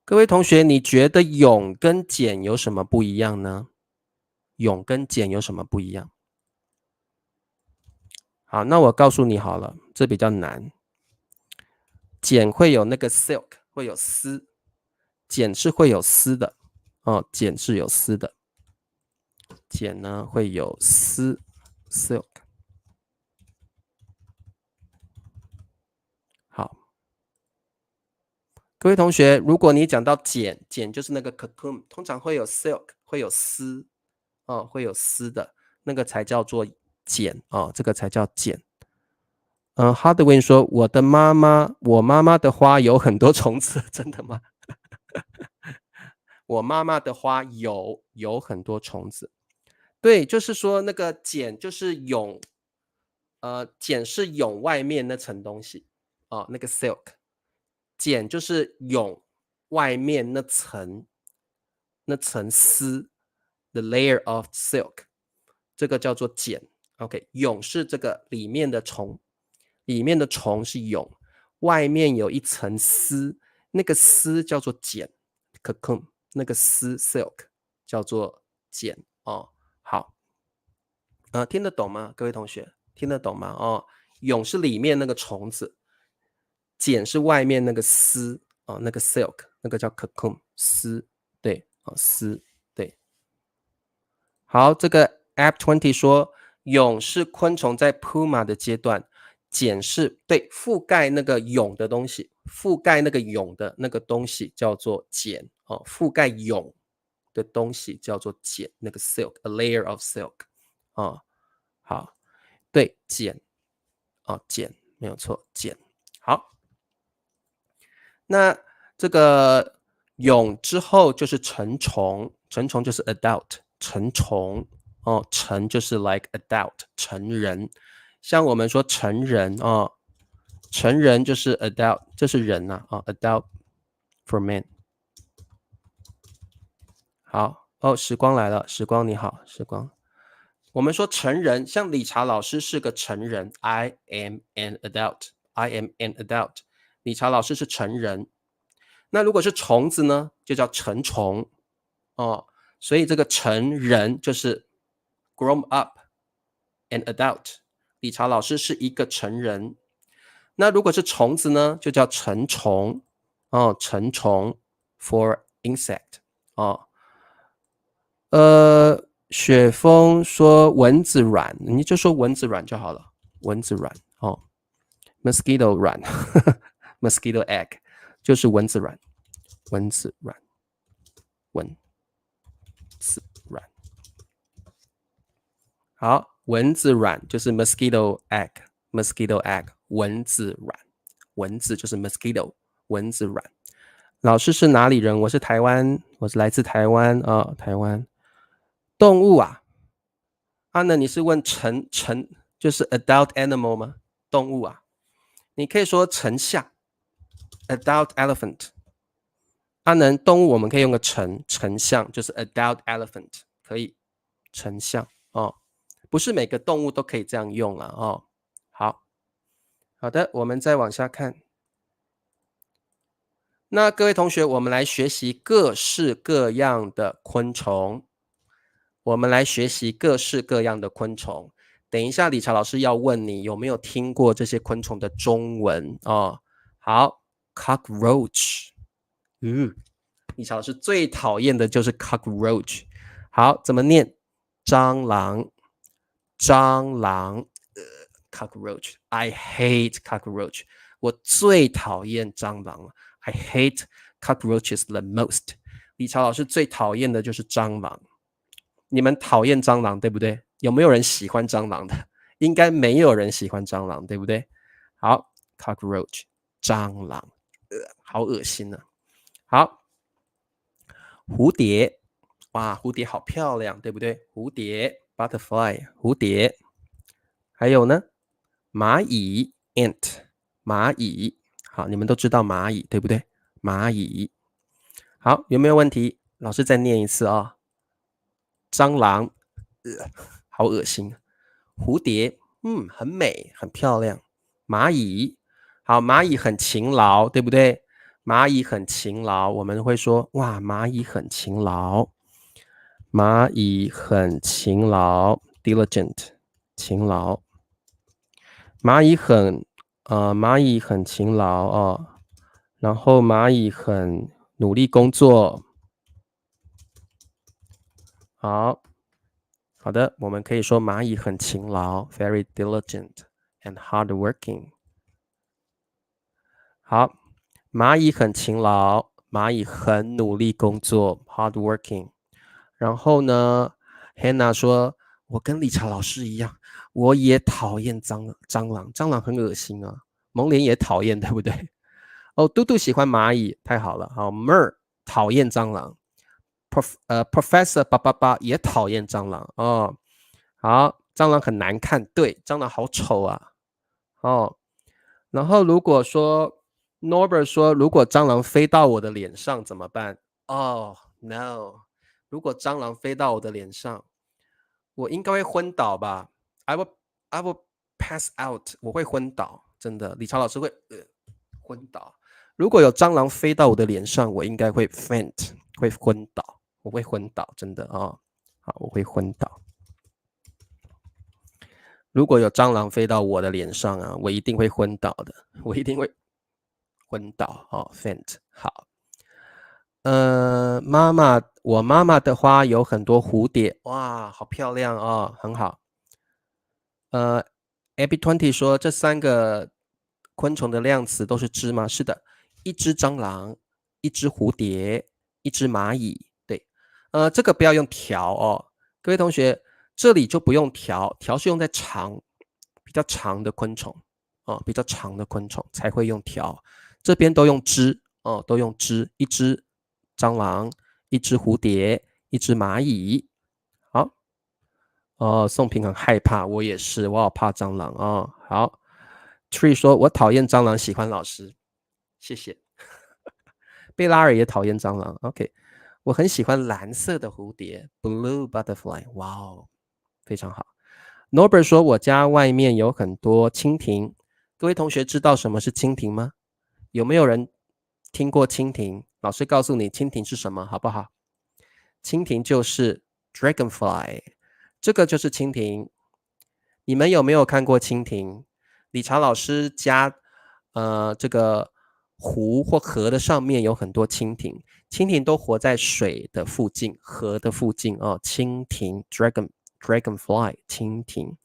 各位同学，你觉得蛹跟茧有什么不一样呢？蛹跟茧有什么不一样？好，那我告诉你好了，这比较难。茧会有那个 silk， 会有丝，茧是会有丝的哦，茧是有丝的，茧呢会有丝 silk。好，各位同学，如果你讲到茧就是那个 cocoon， 通常会有 silk， 会有丝哦，会有丝的那个才叫做茧哦，这个才叫茧。Hardwin 说我妈妈的花有很多虫子，真的吗？我妈妈的花有很多虫子。对，就是说那个茧就是蛹，茧是蛹外面那层东西哦，那个 silk， 茧就是蛹外面那层丝 ，the layer of silk， 这个叫做茧。OK， 蛹是这个里面的虫，里面的虫是蛹，外面有一层丝，那个丝叫做茧 ，cocoon， 那个丝 silk 叫做茧哦。好，听得懂吗？各位同学，听得懂吗？哦，蛹是里面那个虫子，茧是外面那个丝哦，那个 silk， 那个叫 cocoon 丝，对哦，丝对。好，这个 App 20说，蛹是昆虫在 Puma 的阶段，茧是对覆盖那个蛹的东西，覆盖那个蛹的那个东西叫做茧哦，覆盖蛹的东西叫做茧，那个 silk，a layer of silk 哦。好，对，茧哦，茧没有错，茧。好，那这个蛹之后就是成虫，成虫就是 adult， 成虫哦，成就是 like adult 成人，像我们说成人哦，成人就是 adult， 这是人啊，adult for men。好哦，时光来了，时光你好，时光。我们说成人，像理查老师是个成人 ，I am an adult，I am an adult。理查老师是成人。那如果是虫子呢，就叫成虫哦。所以这个成人就是 grown up an adult。理查老师是一个成人。那如果是虫子呢，就叫成虫哦，成虫 for insect 哦。雪峰说蚊子卵，你就说蚊子卵就好了，蚊子卵哦 ，mosquito 卵，mosquito egg 就是蚊子卵，蚊子卵，蚊子卵。好，蚊子卵就是 mosquito egg，mosquito egg 蚊子卵，蚊子就是 mosquito 蚊子卵。老师是哪里人？我是台湾，我是来自台湾啊、台湾。动物啊，那你是问就是 adult animal 吗？动物啊，你可以说成像 adult elephant。动物我们可以用个成像，就是 adult elephant， 可以成像哦。不是每个动物都可以这样用了哦。好的，我们再往下看。那各位同学，我们来学习各式各样的昆虫。我们来学习各式各样的昆虫。等一下，理查老师要问你有没有听过这些昆虫的中文哦。好 ，cockroach， 理查老师最讨厌的就是 cockroach。好，怎么念？蟑螂，蟑螂，cockroach。I hate cockroach。我最讨厌蟑螂了。I hate cockroaches the most。理查老师最讨厌的就是蟑螂。你们讨厌蟑螂对不对？有没有人喜欢蟑螂的？应该没有人喜欢蟑螂，对不对？好 ，cockroach 蟑螂，好恶心啊！好，蝴蝶，哇，蝴蝶好漂亮，对不对？蝴蝶 butterfly 蝴蝶，还有呢，蚂蚁 ant 蚂蚁，好，你们都知道蚂蚁对不对？蚂蚁，好，有没有问题？老师再念一次啊、蟑螂，好恶心。蝴蝶，很美，很漂亮。蚂蚁，好，蚂蚁很勤劳，对不对？蚂蚁很勤劳，我们会说，哇，蚂蚁很勤劳。蚂蚁很勤劳 ，diligent， 勤劳。蚂蚁很勤劳哦，然后蚂蚁很努力工作。好的，我们可以说蚂蚁很勤劳 ，very diligent and hardworking。好，蚂蚁很勤劳，蚂蚁很努力工作 ，hardworking。然后呢 ，Hannah 说，我跟理查老师一样，我也讨厌蟑螂，蟑螂很恶心啊。蒙莲也讨厌，对不对？哦，嘟嘟喜欢蚂蚁，太好了。好 ，Mer 讨厌蟑螂。Professor 八八八也讨厌蟑螂哦。好，蟑螂很难看，对，蟑螂好丑啊。哦，然后如果说 Norbert 说，如果蟑螂飞到我的脸上怎么办？哦、no， 如果蟑螂飞到我的脸上，我应该会昏倒吧？I will pass out， 我会昏倒，真的。理查老师会昏倒。如果有蟑螂飞到我的脸上，我应该会 faint， 会昏倒。我会昏倒，真的哦。好，我会昏倒。如果有蟑螂飞到我的脸上啊，我一定会昏倒的，我一定会昏倒哦 ，faint。好，我妈妈的花有很多蝴蝶，哇，好漂亮哦，很好。Abby20 说这三个昆虫的量词都是只吗？是的，一只蟑螂，一只蝴蝶，一只蚂蚁。对，这个不要用条哦，各位同学，这里就不用条，条是用在比较长的昆虫哦，比较长的昆虫才会用条，这边都用只哦，都用只，一只蟑螂，一只蝴蝶，一只蚂蚁。好。宋平很害怕，我也是，我好怕蟑螂哦。好， Tree 说：“我讨厌蟑螂，喜欢老师。”谢谢。贝拉尔也讨厌蟑螂。OK， 我很喜欢蓝色的蝴蝶 ，blue butterfly。哇哦，非常好。Norbert 说：“我家外面有很多蜻蜓。”各位同学知道什么是蜻蜓吗？有没有人听过蜻蜓？老师告诉你蜻蜓是什么，好不好？蜻蜓就是 dragonfly， 这个就是蜻蜓。你们有没有看过蜻蜓？理查老师家这个湖或河的上面有很多蜻蜓，蜻蜓都活在水的附近、河的附近哦。蜻蜓 dragonfly 蜻蜓。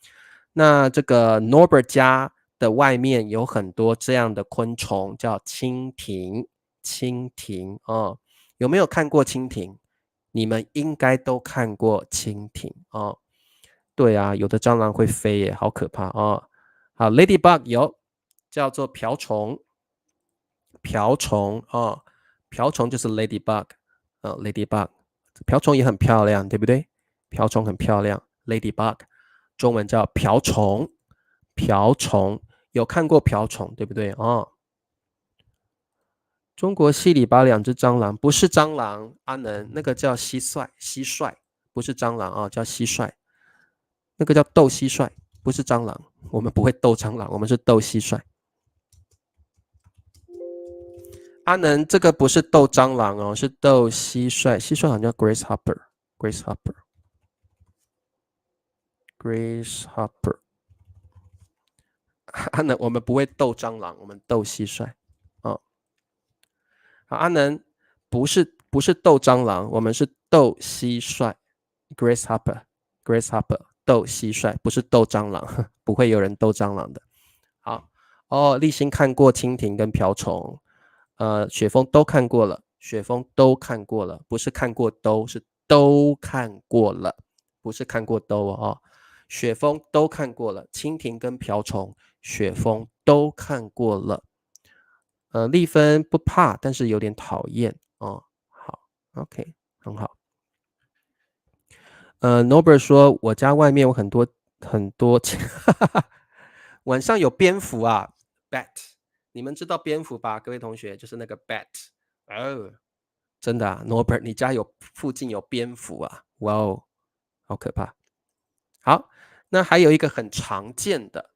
那这个 Norbert 家的外面有很多这样的昆虫，叫蜻蜓。蜻蜓哦，有没有看过蜻蜓？你们应该都看过蜻蜓哦。对啊，有的蟑螂会飞耶，好可怕哦。好 ，Ladybug 有，叫做瓢虫。瓢虫哦，瓢虫就是 Ladybug，Ladybug， 瓢虫也很漂亮，对不对？瓢虫很漂亮 ，Ladybug， 中文叫瓢虫。瓢虫有看过瓢虫，对不对？哦，中国戏里把两只蟑螂，不是蟑螂，阿能那个叫蟋蟀，不是蟑螂啊，叫蟋蟀，那个叫斗蟋蟀，不是蟑螂，我们不会斗蟑螂，我们是斗蟋蟀。阿能这个不是斗蟑螂哦，是斗蟋蟀，蟋蟀好像叫 grasshopper。阿能我们不会斗蟑螂，我们斗蟋蟀。哦，好，阿能不是斗蟑螂，我们是斗蟋蟀 grasshopper 斗蟋蟀，不是斗蟑螂，不会有人斗蟑螂的。好哦，立新看过蜻蜓跟瓢虫，雪峰都看过了，雪峰都看过了，不是看过都，是都看过了，不是看过都哦。雪峰都看过了，蜻蜓跟瓢虫，雪峰都看过了。丽芬不怕，但是有点讨厌哦。好 ，OK， 很好。Norbert 说，我家外面有很多晚上有蝙蝠啊 ，bat， 你们知道蝙蝠吧？各位同学，就是那个 bat。哦，真的啊 ，Norbert， 你家附近有蝙蝠啊？哇哦，好可怕。好，那还有一个很常见的，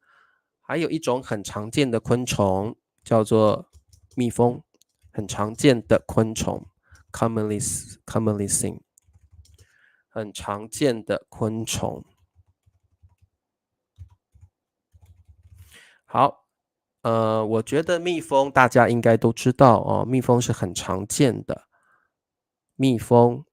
还有一种很常见的昆虫叫做蜜蜂，很常见的昆虫 ，commonly seen， 很常见的昆虫。好，我觉得蜜蜂大家应该都知道哦，蜜蜂是很常见的。蜜蜂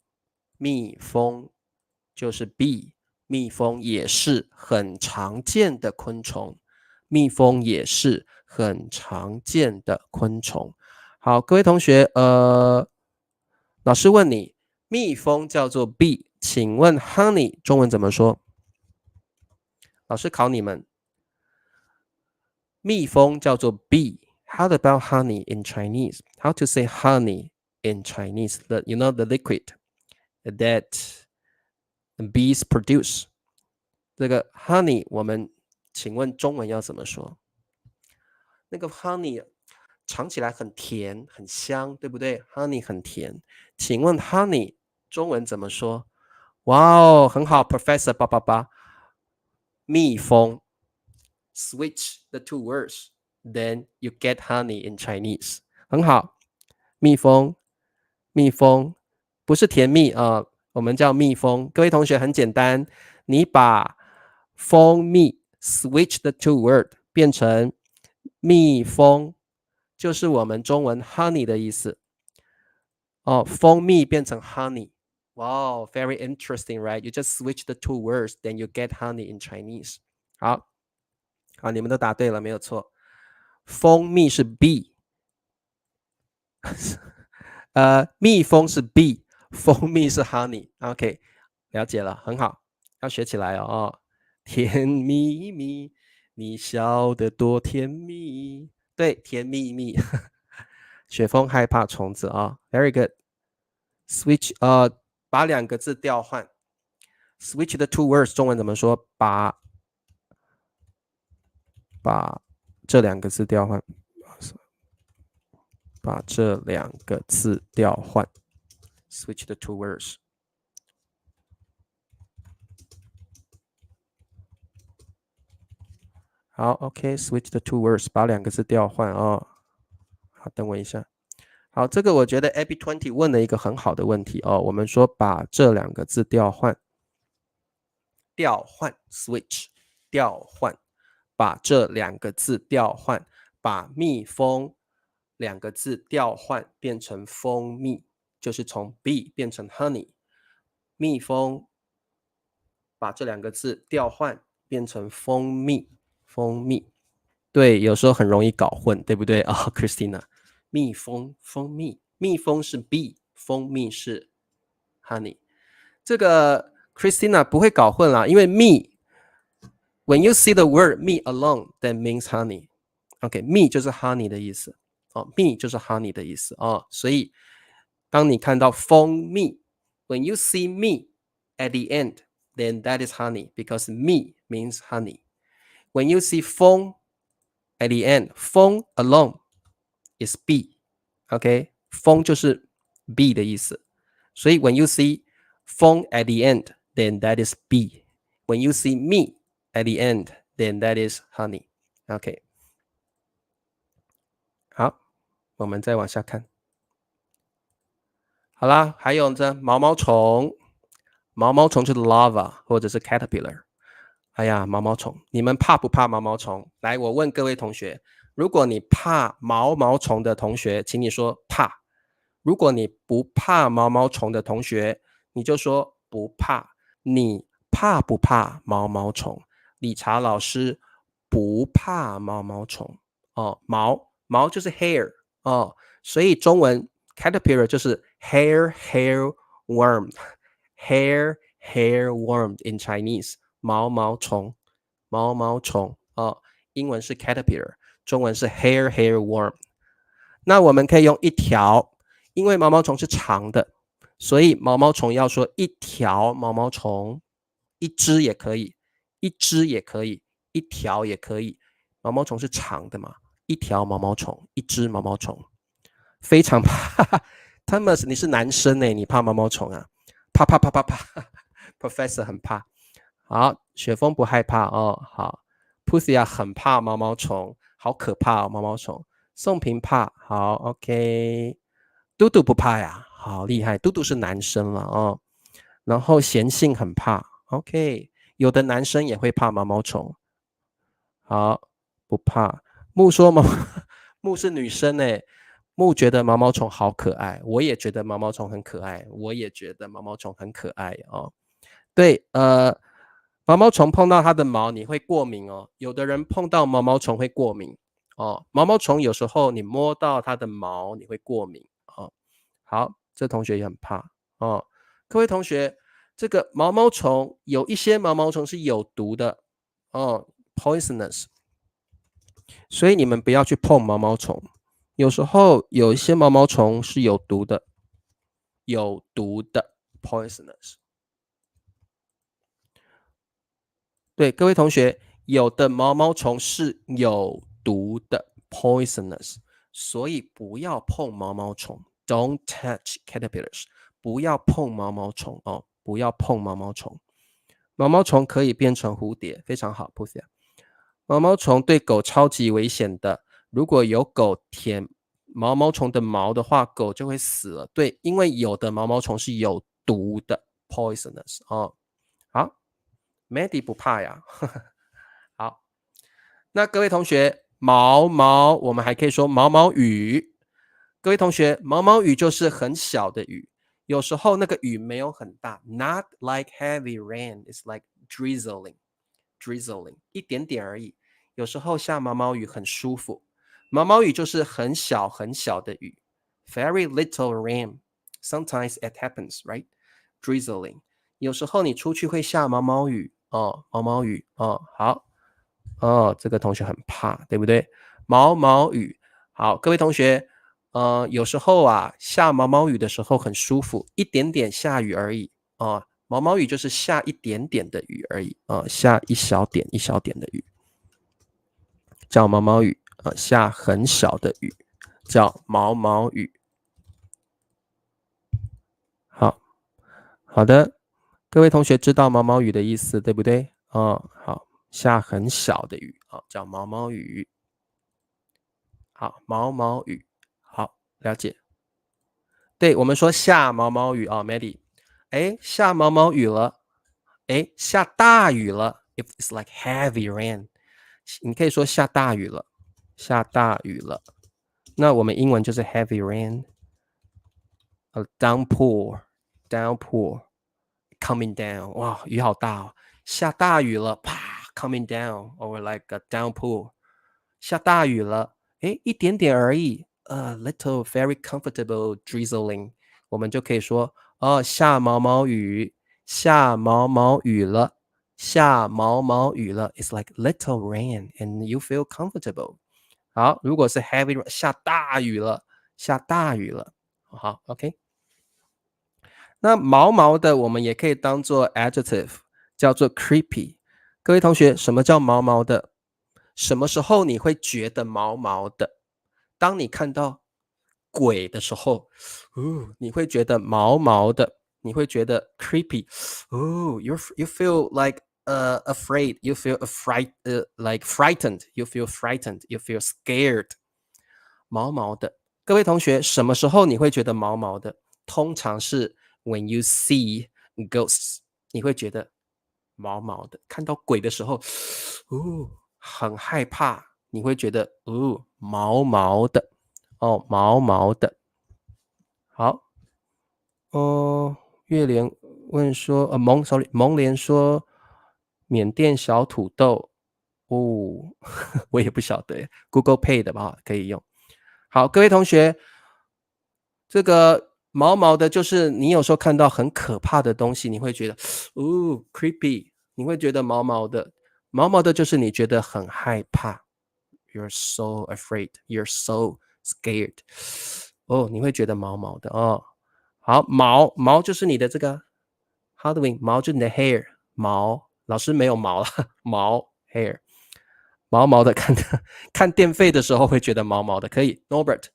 就是 bee， 蜜蜂也是很常见的昆虫。蜜蜂也是很常见的昆虫。好，各位同学，老师问你，蜜蜂叫做 bee， 请问 honey 中文怎么说？老师考你们，蜜蜂叫做 bee。How about honey in Chinese? How to say honey in Chinese? You know the liquid that bees produce. 这个 honey 我们请问中文要怎么说？那个 honey 尝起来很甜很香，对不对？ honey 很甜，请问 honey 中文怎么说？哇哦，很好 Professor 888，蜜蜂 switch the two words then you get honey in Chinese， 很好。蜜蜂不是甜蜜啊，我们叫蜜蜂。各位同学很简单，你把蜂蜜 switch the two word 变成蜜蜂，就是我们中文 honey 的意思。哦，蜂蜜变成 honey。Wow, very interesting, right? You just switch the two words, then you get honey in Chinese. 好，你们都答对了，没有错。蜂蜜是 bee， 蜜蜂是 bee， 蜂蜜是 honey。OK， 了解了，很好，要学起来哦。甜蜜蜜，你笑得多甜蜜。对，甜蜜蜜。雪蜂害怕虫子啊、Very good。Switch 把两个字调换。Switch the two words 中文怎么说？把这两个字调换，把这两个字调换 ，switch the two words。好 ，OK，switch the two words， 把两个字调换哦。好，等我一下。好，这个我觉得 Abby20 问了一个很好的问题哦。我们说把这两个字调换，调换 switch 调换，把这两个字调换，把蜜蜂两个字调换变成蜂蜜，就是从 bee 变成 honey。蜜蜂把这两个字调换变成蜂蜜，蜂蜜。对，有时候很容易搞混，对不对啊、Christina？ 蜜蜂，蜂蜜，蜜蜂是 bee， 蜂蜜是 honey。这个 Christina 不会搞混啦，因为 me，when you see the word me alone, that means honey。OK，me 就是 honey 的意思哦 ，me 就是 honey 的意思哦，所以当你看到蜂蜜 ，when you see me at the end, then that is honey because me means honey。When you see 蜂 at the end, 蜂 alone is bee。OK， 蜂就是 bee 的意思，所以 when you see 蜂 at the end, then that is bee。When you see me at the end, then that is honey。OK， 好，我们再往下看。好啦，还有这毛毛虫，毛毛虫就是 larva 或者是 caterpillar。哎呀，毛毛虫，你们怕不怕毛毛虫？来，我问各位同学，如果你怕毛毛虫的同学，请你说怕；如果你不怕毛毛虫的同学，你就说不怕。你怕不怕毛毛虫？理查老师不怕毛毛虫哦，毛就是 hair 哦，所以中文 caterpillar 就是 hair worm hair worm in Chinese 毛毛虫哦，英文是 caterpillar， 中文是 hair worm。那我们可以用一条，因为毛毛虫是长的，所以毛毛虫要说一条毛毛虫，一只也可以，一只也可以，一条也可以。毛毛虫是长的嘛，一条毛毛虫，一只毛毛虫，非常怕。Thomas， 你是男生欸，你怕毛毛虫啊？怕，Professor 很怕。好，雪峰不害怕哦。好 ，Pusia 很怕毛毛虫，好可怕哦，毛毛虫。宋平怕，好 ，OK。嘟嘟不怕呀，好厉害，嘟嘟是男生了哦。然后贤信很怕 ，OK。有的男生也会怕毛毛虫，好，不怕。木说毛，木是女生欸，木觉得毛毛虫好可爱，我也觉得毛毛虫很可爱，我也觉得毛毛虫很可爱哦。对，毛毛虫碰到它的毛你会过敏哦，有的人碰到毛毛虫会过敏哦。毛毛虫有时候你摸到它的毛你会过敏哦。好，这同学也很怕哦。各位同学，这个毛毛虫有一些毛毛虫是有毒的哦 ，poisonous， 所以你们不要去碰毛毛虫。有时候有一些毛毛虫是有毒的，有毒的 poisonous。对，各位同学，有的毛毛虫是有毒的 poisonous， 所以不要碰毛毛虫 ，Don't touch caterpillars， 不要碰毛毛虫哦，不要碰毛毛虫。毛毛虫可以变成蝴蝶，非常好 ，Pusia。毛毛虫对狗超级危险的，如果有狗舔毛毛虫的毛的话，狗就会死了。对，因为有的毛毛虫是有毒的 poisonous 哦。好 ，Mandy 不怕呀。好，那各位同学，我们还可以说毛毛雨。各位同学，毛毛雨就是很小的雨，有时候那个雨没有很大 ，not like heavy rain, it's like drizzling，一点点而已。有时候下毛毛雨很舒服，毛毛雨就是很小很小的雨 ，very little rain. Sometimes it happens, right? Drizzling，有时候你出去会下毛毛雨哦，毛毛雨哦，好。哦，这个同学很怕，对不对？毛毛雨，好，各位同学，有时候啊，下毛毛雨的时候很舒服，一点点下雨而已啊。毛毛雨就是下一点点的雨而已啊，下一小点一小点的雨，叫毛毛雨。下很小的雨，叫毛毛雨。好的，各位同学知道毛毛雨的意思，对不对？好，下很小的雨，叫毛毛雨。好，毛毛雨，好，了解。对，我们说下毛毛雨Maddie，下毛毛雨了，下大雨了。If it's like heavy rain，你可以说下大雨了，下大雨了。那我们英文就是 heavy rain，a downpour，coming down， 哇，雨好大哦，下大雨了，啪 coming down，or like a downpour， 下大雨了，一点点而已，a little very comfortable drizzling， 我们就可以说，下毛毛雨，下毛毛雨了，下毛毛雨了 ，it's like little rain and you feel comfortable。好，如果是 heavy rain， 下大雨了，下大雨了，好 ，OK。那毛毛的我们也可以当做 adjective， 叫做 creepy。各位同学，什么叫毛毛的？什么时候你会觉得毛毛的？当你看到鬼的时候，你会觉得毛毛的，你会觉得 creepy。you feel like afraid, you feel like frightened, you feel frightened, you feel scared。毛毛的，各位同学，什么时候你会觉得毛毛的？通常是 when you see ghosts， 你会觉得毛毛的。看到鬼的时候，很害怕，你会觉得毛毛的，毛毛的。好，月莲问说，蒙莲说缅甸小土豆，我也不晓得 ，Google Pay 的吧，可以用。好，各位同学，这个毛毛的，就是你有时候看到很可怕的东西，你会觉得creepy， 你会觉得毛毛的，毛毛的就是你觉得很害怕 ，you're so afraid, you're so scared， 你会觉得毛毛的哦。好，毛就是你的这个 how do we 毛就是你的 hair 毛，老师没有毛了，毛 hair。毛毛的看电费的时候会觉得毛毛的，可以 Norbert，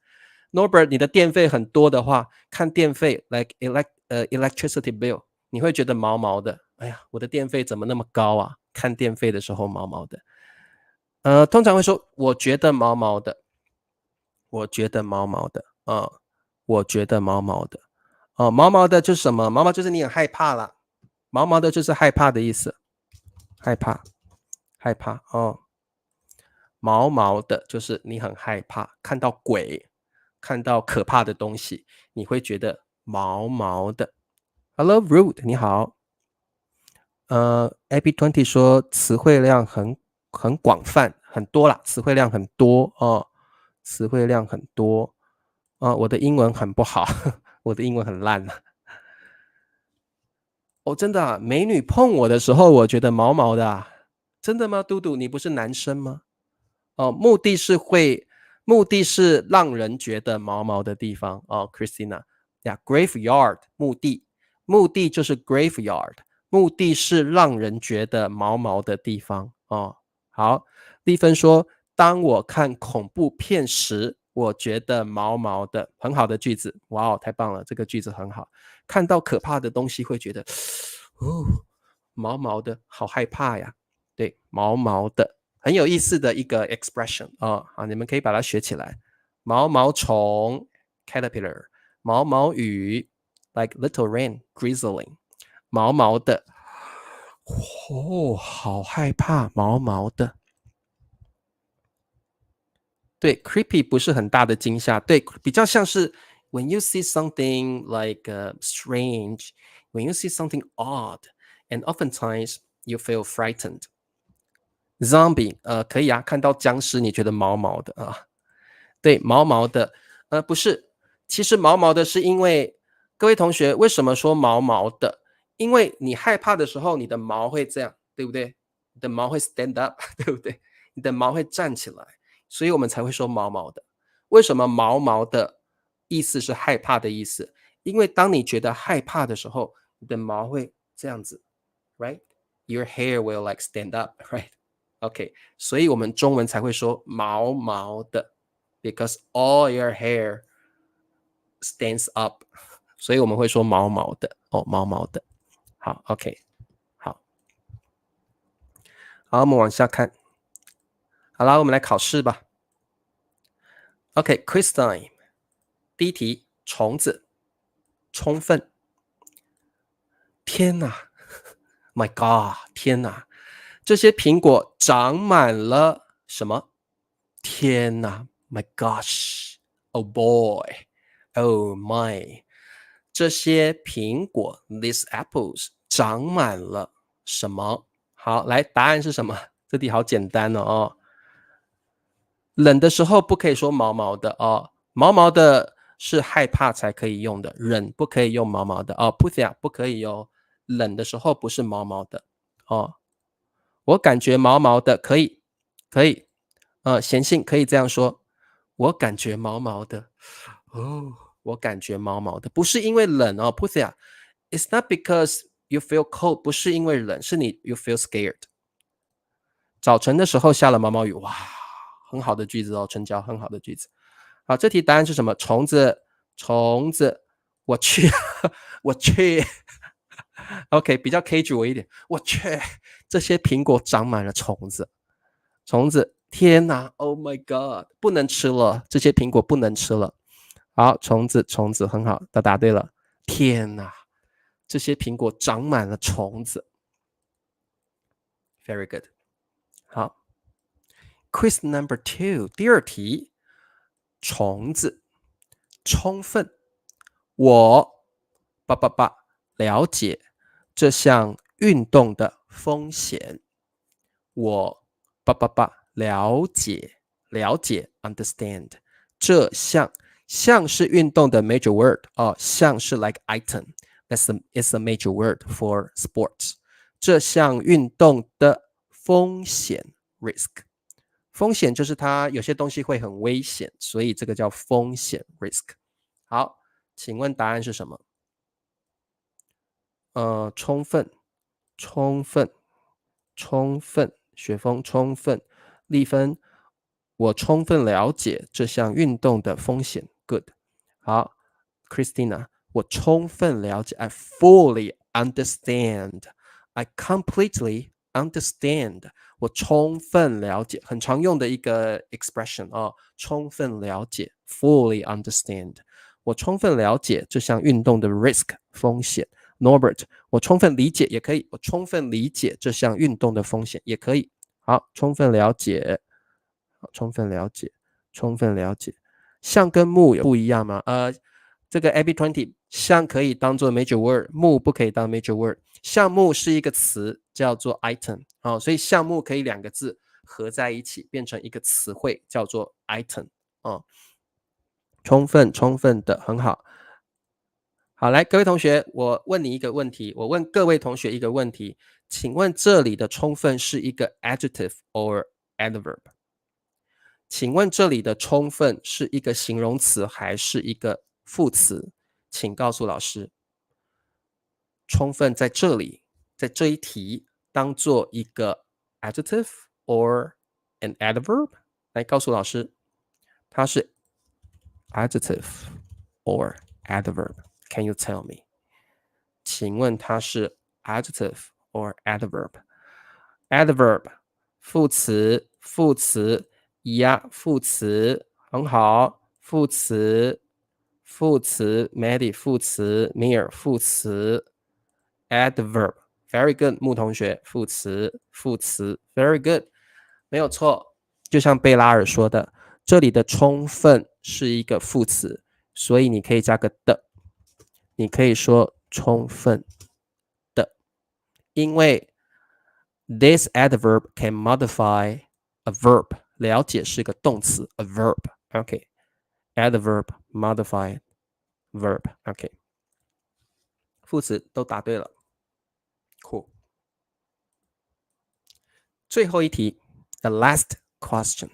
你的电费很多的话，看电费 like electricity bill， 你会觉得毛毛的，哎呀，我的电费怎么那么高啊？看电费的时候毛毛的，通常会说我觉得毛毛的，我觉得毛毛的，我觉得毛毛的，毛毛的就是什么？毛毛就是你很害怕啦，毛毛的就是害怕的意思，害怕毛毛的就是你很害怕，看到鬼，看到可怕的东西，你会觉得毛毛的。Hello Rude， 你好。AB20 说词汇量很广泛，很多啦，词汇量很多词汇量很多我的英文很不好，我的英文很烂真的啊，美女碰我的时候，我觉得毛毛的啊，真的吗？嘟嘟，你不是男生吗？目的是让人觉得毛毛的地方Christina， graveyard 目的就是 graveyard， 目的是让人觉得毛毛的地方好，丽芬说，当我看恐怖片时，我觉得毛毛的，很好的句子，哇太棒了，这个句子很好。看到可怕的东西会觉得毛毛的，好害怕呀，对，毛毛的。很有意思的一个 expression 好，你们可以把它学起来。毛毛虫 caterpillar， 毛毛雨 like little rain drizzling， 毛毛的，好害怕，毛毛的。对 creepy 不是很大的惊吓，对，比较像是 when you see something like strange, when you see something odd, and oftentimes you feel frightened。Zombie， 可以啊，看到僵尸你觉得毛毛的啊？对，毛毛的，不是，其实毛毛的是因为各位同学为什么说毛毛的？因为你害怕的时候，你的毛会这样，对不对？你的毛会 stand up， 对不对？你的毛会站起来，所以我们才会说毛毛的。为什么毛毛的意思是害怕的意思？因为当你觉得害怕的时候，你的毛会这样子 ，right？Your hair will like stand up, right? OK， 所以我们中文才会说毛毛的 because all your hair stands up， 所以我们会说毛毛的哦，毛毛的。好 OK， 好，好，我们往下看。好啦，我们来考试吧。OK，quiz time。第一题，虫子，充分。天哪 ，My God， 天哪！这些苹果长满了什么？天哪 ，My gosh，Oh boy，Oh my， 这些苹果 ，these apples 长满了什么？好，来，答案是什么？这题好简单哦。冷的时候不可以说毛毛的哦，毛毛的是害怕才可以用的，冷不可以用毛毛的哦 ，Puthia 不可以哦，冷的时候不是毛毛的哦。我感觉毛毛的，可以，可以，咸性可以这样说，我感觉毛毛的，哦，我感觉毛毛的，不是因为冷哦 ，Puthia，it's not because you feel cold， 不是因为冷，是你 you feel scared。早晨的时候下了毛毛雨，哇，很好的句子哦，春娇，很好的句子。好，这题答案是什么？虫子，虫子，我去，我去。OK， 比较 casual 我一点，我去，这些苹果长满了虫子，虫子，天哪 ，Oh my God， 不能吃了，这些苹果不能吃了。好，虫子，虫子，很好，都答对了。天哪，这些苹果长满了虫子。Very good。好 ，Quiz number 2， 第二题，虫子，充分，我了解这项运动的风险。我了解 understand 这项是运动的 major word 哦，项是 like item it's a major word for sports 这项运动的风险 risk 风险就是它有些东西会很危险，所以这个叫风险 risk。好，请问答案是什么？充分，充分，充分，雪峰充分，丽芬，我充分了解这项运动的风险。Good， 好 ，Christina， 我充分了解 ，I fully understand，I completely understand， 我充分了解，很常用的一个 expression 哦，充分了解 ，fully understand， 我充分了解这项运动的 risk 风险。Norbert， 我充分理解也可以，我充分理解这项运动的风险也可以。好，充分了解，充分了解，充分了解。项跟目有不一样吗？这个 AB20 项可以当做 major word， 目不可以当 major word。项目是一个词，叫做 item， 所以项目可以两个字合在一起变成一个词汇，叫做 item。充分，充分的，很好。好，来，各位同学，我问你一个问题，我问各位同学一个问题，请问这里的充分是一个 adjective or adverb？ 请问这里的充分是一个形容词还是一个副词？请告诉老师。充分在这里，在这一题当做一个 adjective or an adverb？ 来告诉老师，它是 adjective or adverb？Can you tell me？ 请问它是 adjective or adverb？ Adverb 副词，副词呀，副词很好，副词，副词 Maddie 副词 Mir 副词 adverb very good 木同学副词，副词 very good 没有错，就像贝拉尔说的，这里的充分是一个副词，所以你可以加个的。你可以说充分的，因为 this adverb can modify a verb， 了解是个动词 a verb， OK， adverb modify verb， OK， 副词都答对了，酷。最后一题 the last question，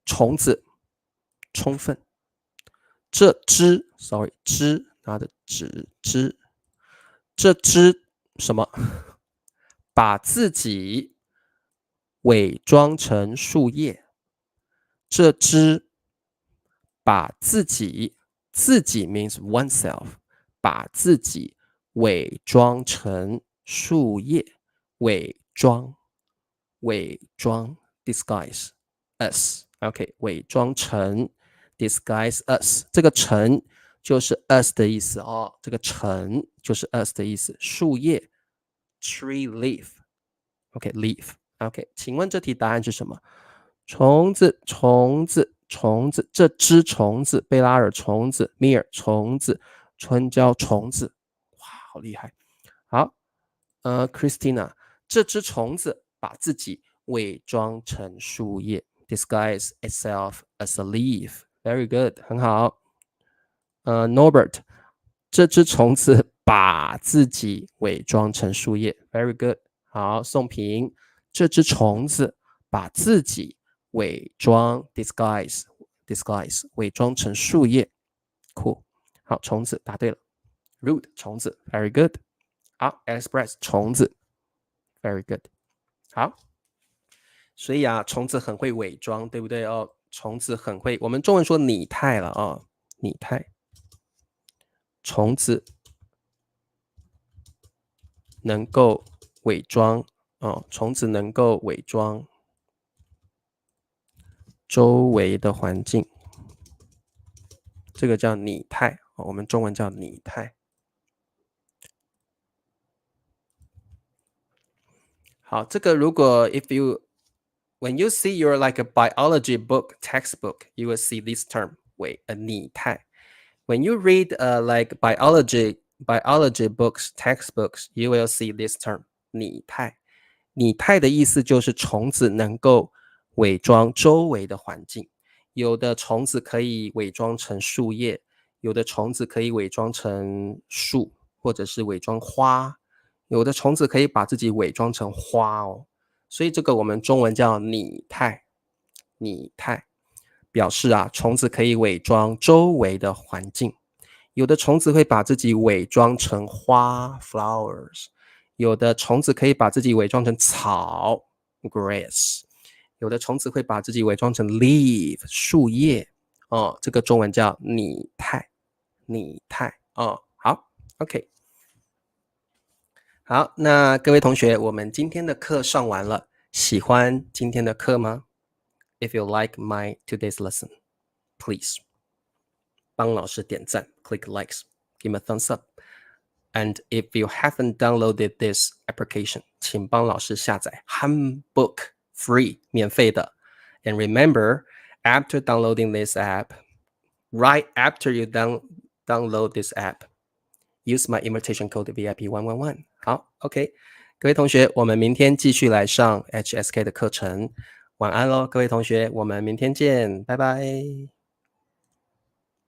虫子，充分，这只 sorry 只拿的只这只什么？把自己伪装成树叶。这只把自己 means oneself 把自己伪装成树叶，伪装 disguise us OK 伪装成 disguise us 这个成就是 us 的意思哦，这个成就是 us 的意思，树叶 tree leaf OK leaf OK 请问这题答案是什么？虫子这只虫子，贝拉尔虫子，米尔虫子，春娇虫子，哇，好厉害！好，Christina， 这只虫子把自己伪装成树叶 ，disguise itself as a leaf。Very good， 很好。Norbert， 这只虫子把自己伪装成树叶。Very good， 好。宋平，这只虫子把自己伪装 disguise 伪装成树叶。Cool， 好，虫子答对了。Rude， 虫子 ，Very good。好 ，Express 虫子 ，Very good。好，所以啊，虫子很会伪装，对不对哦？虫子很会，我们中文说拟态了哦，拟态。虫子能够伪装哦，虫子能够伪装周围的环境，这个叫拟态，哦，我们中文叫拟态。好，这个如果 when you see your like a biology book textbook, you will see this term 为拟态。When you read like biology books textbooks, you will see this term 拟态。拟态的意思就是虫子能够伪装周围的环境，有的虫子可以伪装成树叶，有的虫子可以伪装成树，或者是伪装花。有的虫子可以把自己伪装成花哦，所以这个我们中文叫拟态。拟态表示啊，虫子可以伪装周围的环境。有的虫子会把自己伪装成花 flowers， 有的虫子可以把自己伪装成草 grass， 有的虫子会把自己伪装成 leaf 树叶哦，这个中文叫拟态。拟态哦，好 OK。好，那各位同学，我们今天的课上完了，喜欢今天的课吗？ If you like my today's lesson, please 帮老师点赞 click likes, give me a thumbs up. And if you haven't downloaded this application, 请帮老师下载 Handbook free 免费的。And remember, after downloading this app, right after you download this app, use my invitation code VIP111。好 ，OK， 各位同学，我们明天继续来上 HSK 的课程。晚安喽，各位同学，我们明天见，拜拜。